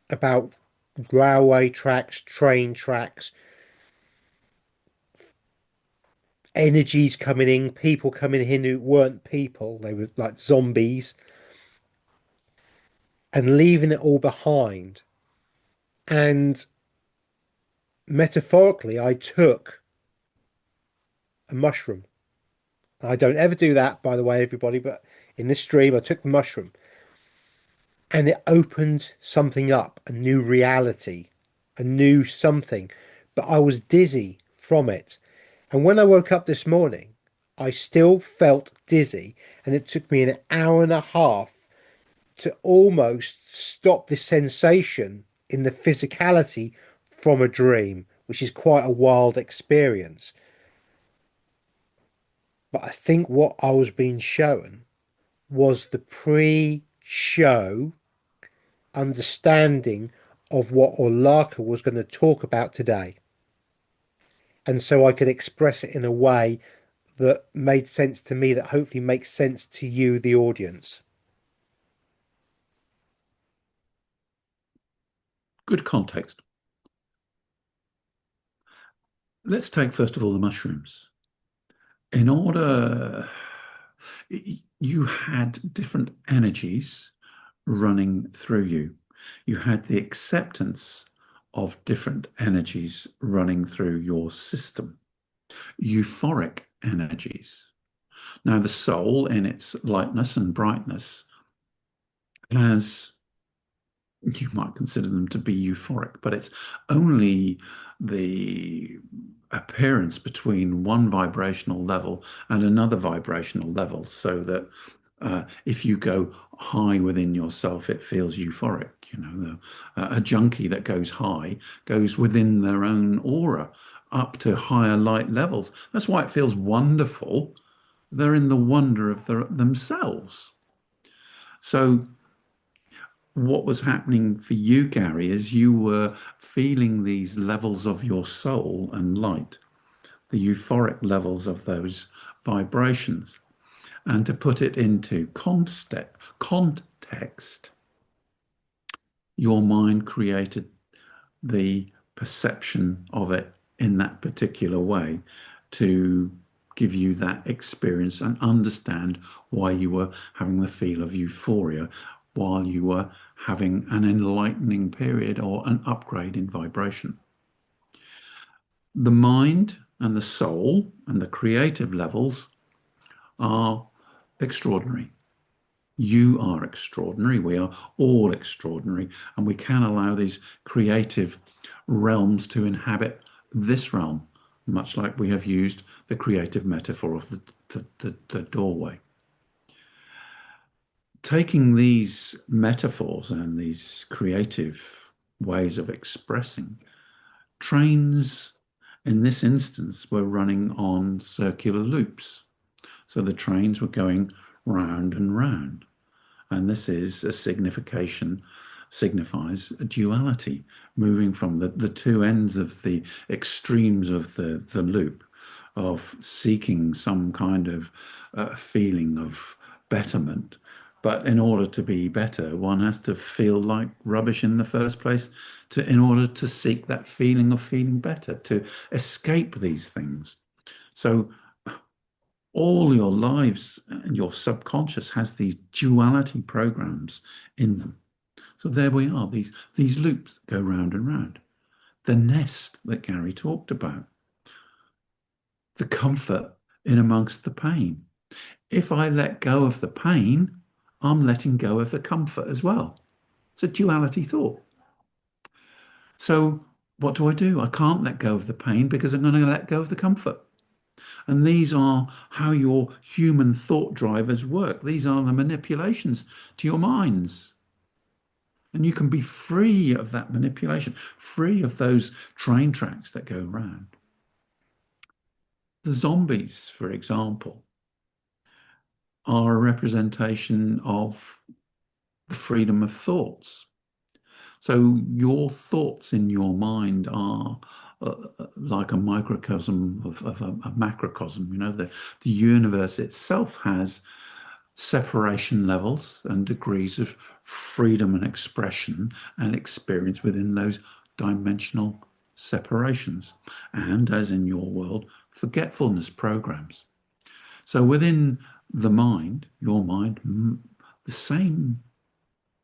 about railway tracks, train tracks, energies coming in, people coming in who weren't people, they were like zombies, and leaving it all behind. And metaphorically, I took a mushroom. I don't ever do that, by the way, everybody, but in this stream, I took the mushroom and it opened something up, a new reality, a new something. But I was dizzy from it. And when I woke up this morning, I still felt dizzy, and it took me an hour and a half to almost stop this sensation in the physicality from a dream, which is quite a wild experience. But I think what I was being shown was the pre-show understanding of what Olaka was going to talk about today. And so I could express it in a way that made sense to me, that hopefully makes sense to you, the audience. Good context. Let's take first of all the mushrooms. In order, you had different energies running through you. You had the acceptance of different energies running through your system, euphoric energies. Now, the soul, in its lightness and brightness, has, you might consider them to be euphoric, but it's only the appearance between one vibrational level and another vibrational level, so that if you go high within yourself, it feels euphoric. You know, a junkie that goes high goes within their own aura up to higher light levels. That's why it feels wonderful. They're in the wonder of themselves. So what was happening for you, Gary, is you were feeling these levels of your soul and light, the euphoric levels of those vibrations. And to put it into context, your mind created the perception of it in that particular way to give you that experience and understand why you were having the feel of euphoria while you were having an enlightening period or an upgrade in vibration. The mind and the soul and the creative levels are extraordinary. You are extraordinary. We are all extraordinary. And we can allow these creative realms to inhabit this realm, much like we have used the creative metaphor of the doorway. Taking these metaphors and these creative ways of expressing, trains in this instance were running on circular loops. So the trains were going round and round. And this is a signifies a duality, moving from the two ends of the extremes of the loop, of seeking some kind of feeling of betterment. But in order to be better, one has to feel like rubbish in the first place in order to seek that feeling of feeling better, to escape these things. So all your lives and your subconscious has these duality programs in them. So there we are, these loops that go round and round. The nest that Gary talked about, the comfort in amongst the pain. If I let go of the pain, I'm letting go of the comfort as well. It's a duality thought. So what do? I can't let go of the pain because I'm going to let go of the comfort. And these are how your human thought drivers work. These are the manipulations to your minds. And you can be free of that manipulation, free of those train tracks that go round. The zombies, for example, are a representation of the freedom of thoughts. So your thoughts in your mind are like a microcosm of a macrocosm. You know, the universe itself has separation levels and degrees of freedom and expression and experience within those dimensional separations. And as in your world, forgetfulness programs. So within the mind, your mind, the same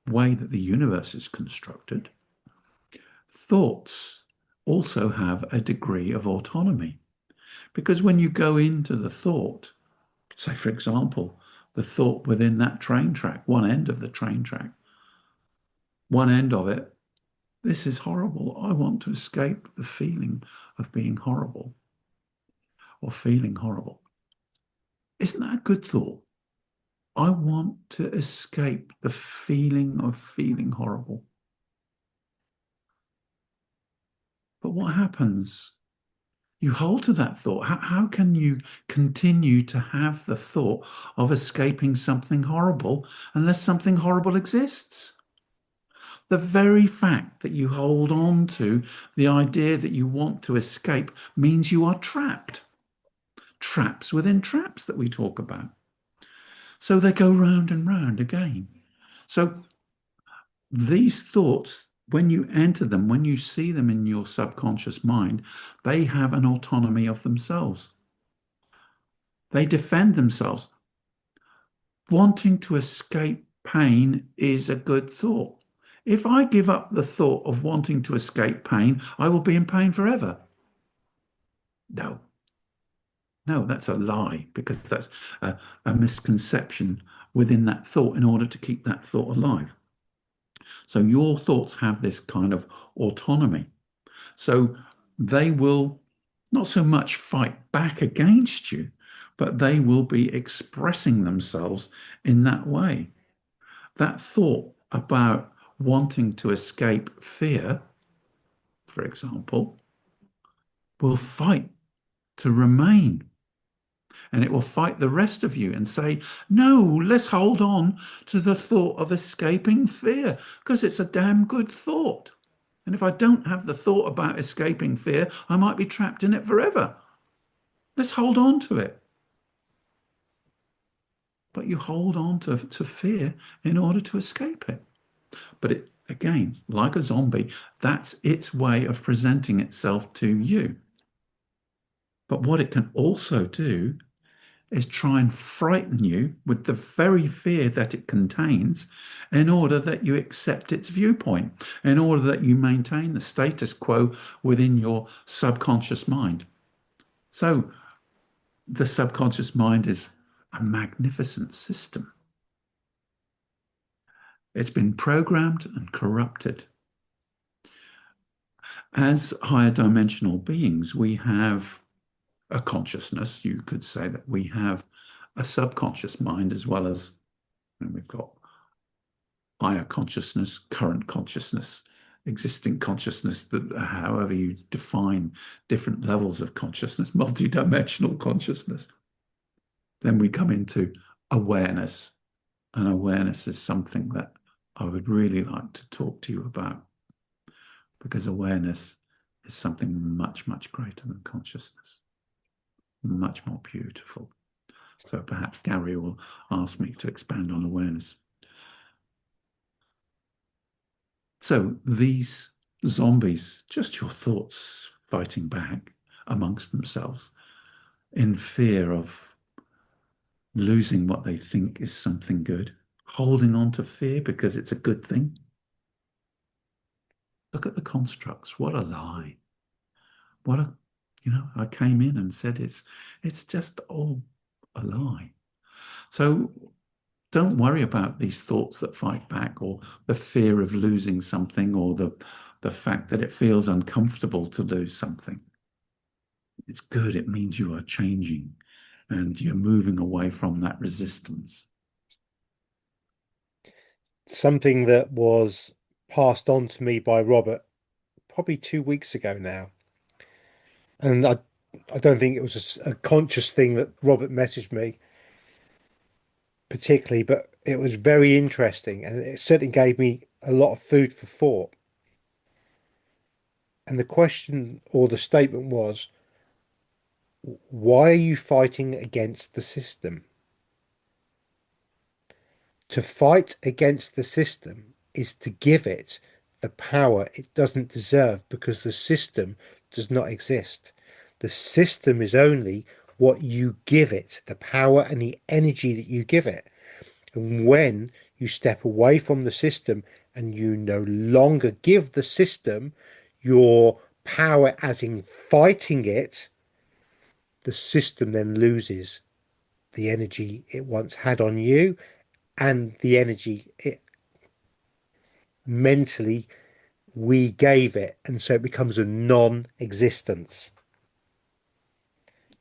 way that the universe is constructed, thoughts also have a degree of autonomy. Because when you go into the thought, say, for example, the thought within that train track, one end of the train track, one end of it, this is horrible. I want to escape the feeling of being horrible or feeling horrible. Isn't that a good thought? I want to escape the feeling of feeling horrible. But what happens? You hold to that thought. How can you continue to have the thought of escaping something horrible unless something horrible exists? The very fact that you hold on to the idea that you want to escape means you are trapped. Traps within traps that we talk about. So they go round and round again. So these thoughts, when you enter them, when you see them in your subconscious mind, they have an autonomy of themselves. They defend themselves. Wanting to escape pain is a good thought. If I give up the thought of wanting to escape pain, I will be in pain forever. No, no, that's a lie because that's a misconception within that thought in order to keep that thought alive. So your thoughts have this kind of autonomy. So they will not so much fight back against you, but they will be expressing themselves in that way. That thought about wanting to escape fear, for example, will fight to remain. And it will fight the rest of you and say, no, let's hold on to the thought of escaping fear because it's a damn good thought. And if I don't have the thought about escaping fear, I might be trapped in it forever. Let's hold on to it. But you hold on to fear in order to escape it. But it, again, like a zombie, that's its way of presenting itself to you. But what it can also do is try and frighten you with the very fear that it contains in order that you accept its viewpoint, in order that you maintain the status quo within your subconscious mind. So the subconscious mind is a magnificent system. It's been programmed and corrupted. As higher dimensional beings, we have a consciousness. You could say that we have a subconscious mind as well as, and we've got higher consciousness, current consciousness, existing consciousness, that however you define different levels of consciousness, multidimensional consciousness. Then we come into awareness. And awareness is something that I would really like to talk to you about because awareness is something much, much greater than consciousness, much more beautiful. So perhaps Gary will ask me to expand on awareness. So these zombies, just your thoughts fighting back amongst themselves in fear of losing what they think is something good, holding on to fear because it's a good thing. Look at the constructs. What a lie. What a, I came in and said it's just all a lie. So don't worry about these thoughts that fight back, or the fear of losing something, or the fact that it feels uncomfortable to lose something. It's good. It means you are changing and you're moving away from that resistance. Something that was passed on to me by Robert probably 2 weeks ago now. And I don't think it was a conscious thing that Robert messaged me particularly, but it was very interesting and it certainly gave me a lot of food for thought. And the question or the statement was, why are you fighting against the system? To fight against the system is to give it the power it doesn't deserve because the system does not exist. The system is only what you give it, the power and the energy that you give it. And when you step away from the system and you no longer give the system your power, as in fighting it, the system then loses the energy it once had on you and the energy it mentally we gave it. And so it becomes a non-existence.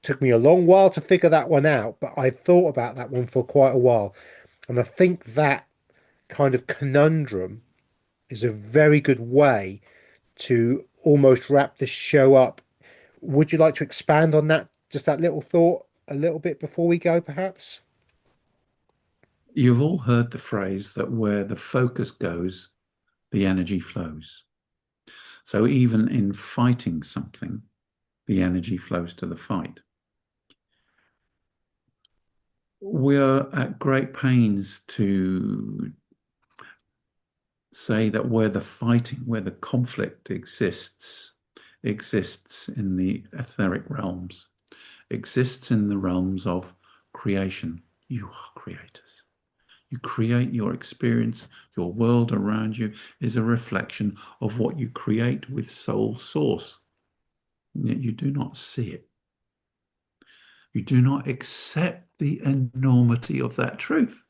Took me a long while to figure that one out, but I thought about that one for quite a while. And I think that kind of conundrum is a very good way to almost wrap this show up. Would you like to expand on that, just that little thought, a little bit before we go, perhaps? You've all heard the phrase that where the focus goes, the energy flows. So even in fighting something, the energy flows to the fight. We're at great pains to say that where the fighting, where the conflict exists, exists in the etheric realms, exists in the realms of creation. You are creators. You create your experience. Your world around you is a reflection of what you create with soul source. And yet you do not see it. You do not accept the enormity of that truth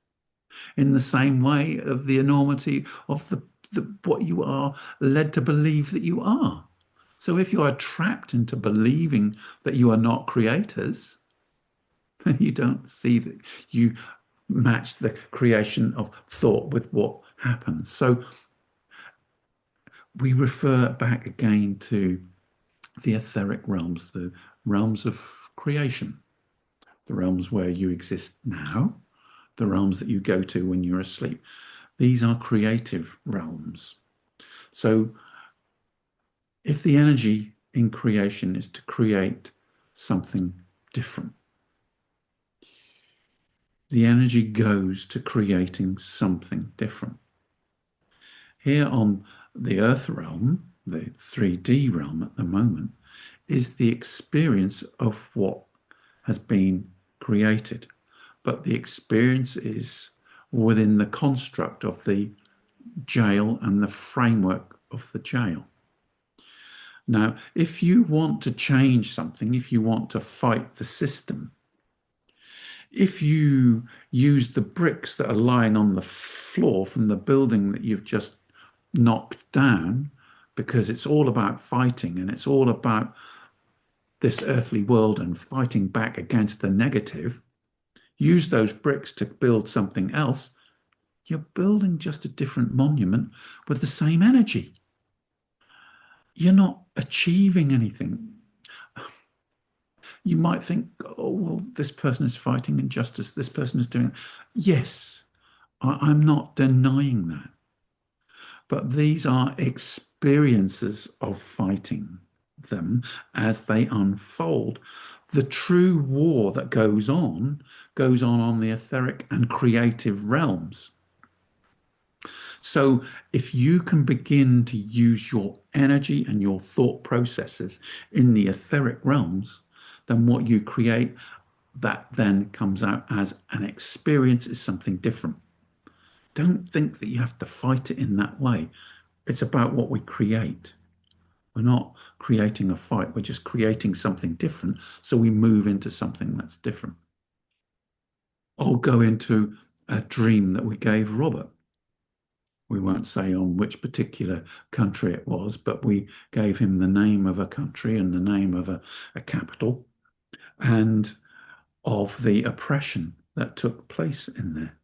in the same way of the enormity of what you are led to believe that you are. So if you are trapped into believing that you are not creators, then you don't see that you match the creation of thought with what happens. So we refer back again to the etheric realms, the realms of creation, the realms where you exist now, the realms that you go to when you're asleep. These are creative realms. So if the energy in creation is to create something different, the energy goes to creating something different. Here on the earth realm, the 3D realm at the moment, is the experience of what has been created. But the experience is within the construct of the jail and the framework of the jail. Now, if you want to change something, if you want to fight the system, if you use the bricks that are lying on the floor from the building that you've just knocked down, because it's all about fighting and it's all about this earthly world and fighting back against the negative, use those bricks to build something else, you're building just a different monument with the same energy. You're not achieving anything. You might think, oh, well, this person is fighting injustice. This person is doing. Yes, I'm not denying that. But these are experiences of fighting them as they unfold. The true war that goes on the etheric and creative realms. So if you can begin to use your energy and your thought processes in the etheric realms, then what you create, that then comes out as an experience, is something different. Don't think that you have to fight it in that way. It's about what we create. We're not creating a fight. We're just creating something different. So we move into something that's different. Or go into a dream that we gave Robert. We won't say on which particular country it was, but we gave him the name of a country and the name of a capital and of the oppression that took place in there.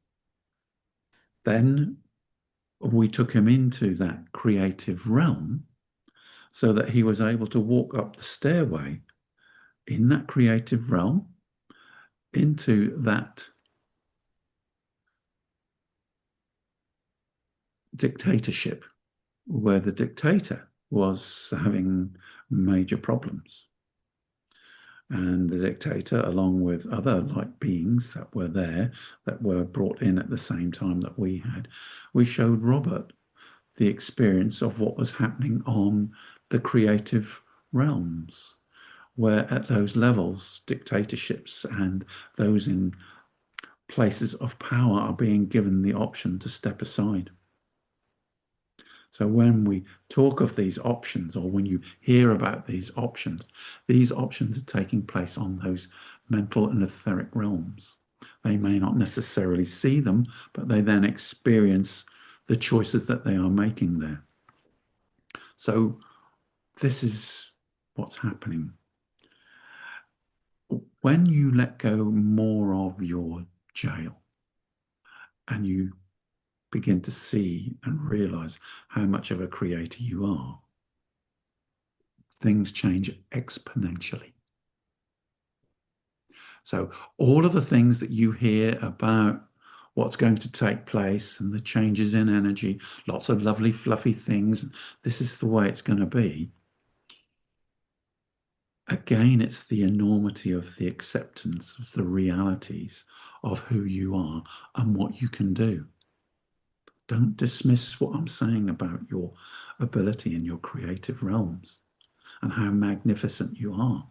Then we took him into that creative realm so that he was able to walk up the stairway in that creative realm into that dictatorship where the dictator was having major problems. And the dictator, along with other light beings that were there, that were brought in at the same time that we had, we showed Robert the experience of what was happening on the creative realms, where at those levels, dictatorships and those in places of power are being given the option to step aside. So when we talk of these options, or when you hear about these options are taking place on those mental and etheric realms. They may not necessarily see them, but they then experience the choices that they are making there. So this is what's happening. When you let go more of your jail and you begin to see and realize how much of a creator you are, things change exponentially. So all of the things that you hear about what's going to take place and the changes in energy, lots of lovely fluffy things, this is the way it's going to be. Again, it's the enormity of the acceptance of the realities of who you are and what you can do. Don't dismiss what I'm saying about your ability in your creative realms and how magnificent you are.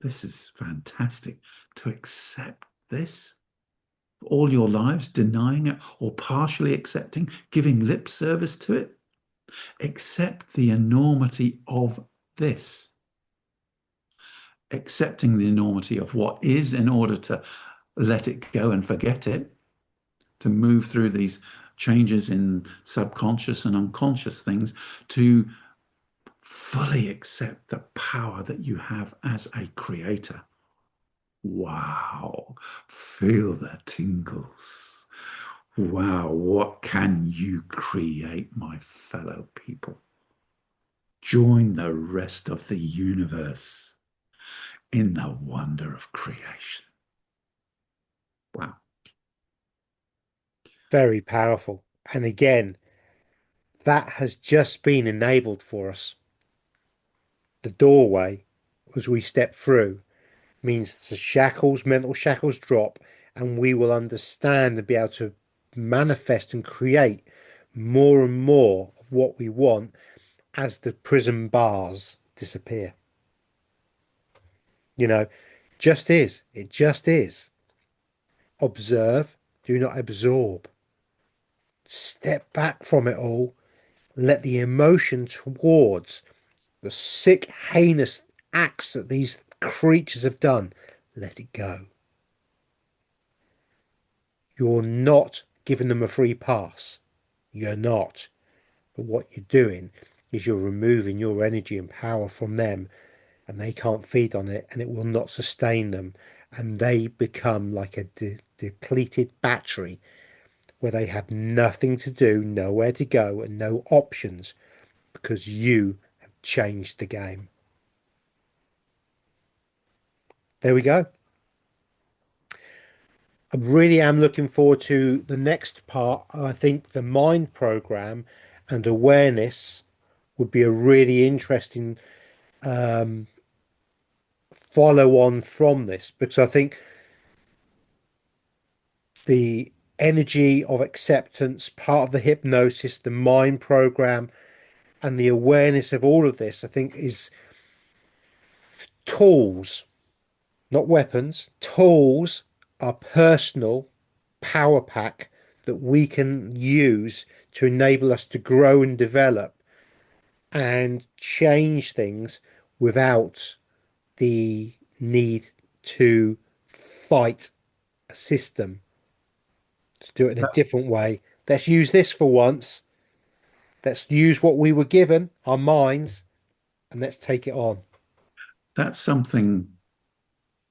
This is fantastic to accept this all your lives, denying it or partially accepting, giving lip service to it. Accept the enormity of this. Accepting the enormity of what is in order to let it go and forget it, to move through these changes in subconscious and unconscious things, to fully accept the power that you have as a creator. Wow, feel the tingles. Wow, what can you create, my fellow people? Join the rest of the universe in the wonder of creation. Wow. Very powerful. And again, that has just been enabled for us. The doorway, as we step through, means the shackles, mental shackles drop, and we will understand and be able to manifest and create more and more of what we want as the prison bars disappear. You know, just is. It just is. Observe, do not absorb. Step back from it all. Let the emotion towards the sick, heinous acts that these creatures have done, let it go. You're not giving them a free pass. You're not. But what you're doing is you're removing your energy and power from them, and they can't feed on it, and it will not sustain them. And they become like a depleted battery where they have nothing to do, nowhere to go, and no options because you have changed the game. There we go. I really am looking forward to the next part. I think the mind program and awareness would be a really interesting follow on from this because I think the energy of acceptance, part of the hypnosis, the mind program, and the awareness of all of this, I think is tools, not weapons. Tools are personal power pack that we can use to enable us to grow and develop and change things without the need to fight a system Let's do it in a different way. Let's use this for once. Let's use what we were given, our minds, and let's take it on. That's something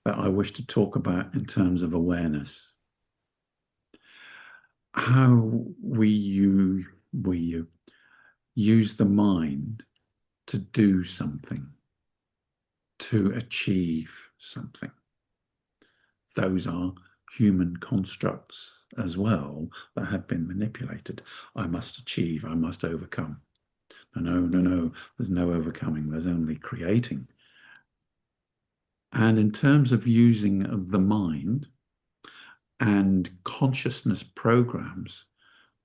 that I wish to talk about in terms of awareness. How we use the mind to do something, to achieve something. Those are human constructs as well that have been manipulated. I must achieve, I must overcome. No. There's no overcoming, there's only creating. And in terms of using the mind and consciousness programs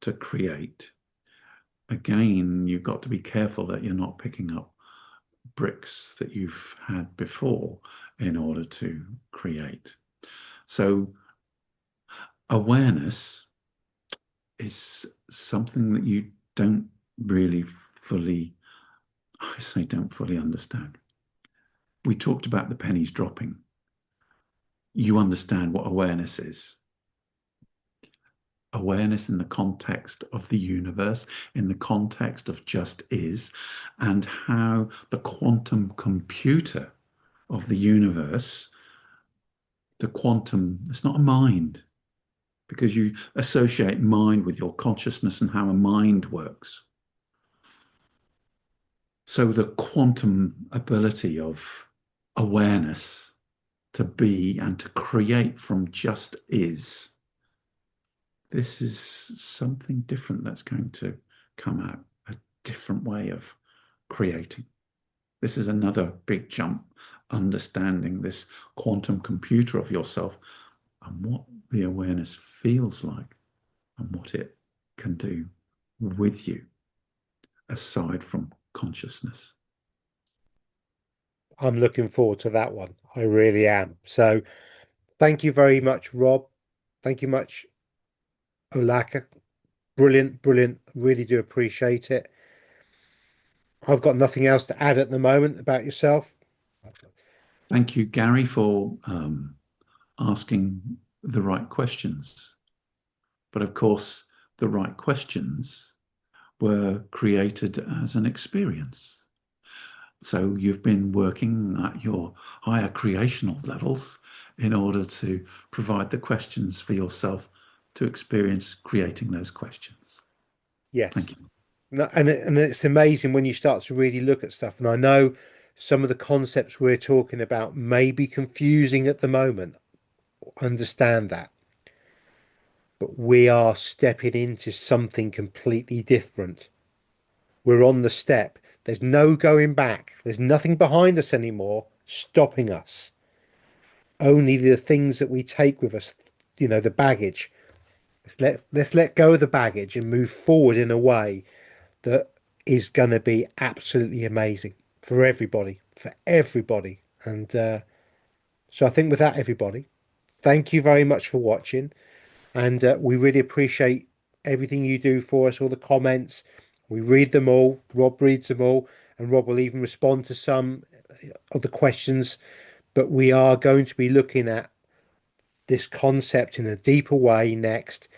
to create, again, you've got to be careful that you're not picking up bricks that you've had before in order to create. So awareness is something that you don't really fully, I say don't fully understand. We talked about the pennies dropping. You understand what awareness is. Awareness in the context of the universe, in the context of just is, and how the quantum computer of the universe, the quantum, it's not a mind, because you associate mind with your consciousness and how a mind works. So the quantum ability of awareness to be and to create from just is, this is something different that's going to come out, a different way of creating. This is another big jump, understanding this quantum computer of yourself and what the awareness feels like and what it can do with you, aside from consciousness. I'm looking forward to that one. I really am. So thank you very much, Rob. Thank you much, Olaka. Brilliant, brilliant. Really do appreciate it. I've got nothing else to add at the moment about yourself. Thank you, Gary, for asking the right questions. But of course, the right questions were created as an experience. So you've been working at your higher creational levels in order to provide the questions for yourself to experience creating those questions. Yes. Thank you. No, and it's amazing when you start to really look at stuff. And I know some of the concepts we're talking about may be confusing at the moment. Understand that. But we are stepping into something completely different. We're on the step. There's no going back. There's nothing behind us anymore stopping us. Only the things that we take with us, the baggage. Let's let go of the baggage and move forward in a way that is going to be absolutely amazing for everybody, for everybody. And so I think with that, everybody, thank you very much for watching. And we really appreciate everything you do for us, all the comments. We read them all. Rob reads them all. And Rob will even respond to some of the questions. But we are going to be looking at this concept in a deeper way next.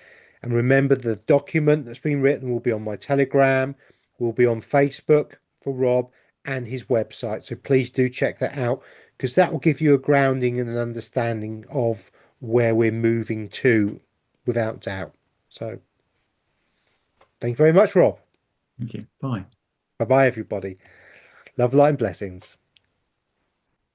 And remember, the document that's been written will be on my Telegram, will be on Facebook for Rob and his website. So please do check that out because that will give you a grounding and an understanding of where we're moving to without doubt. So thank you very much, Rob. Thank you. Bye. Bye bye, everybody. Love, light, and blessings.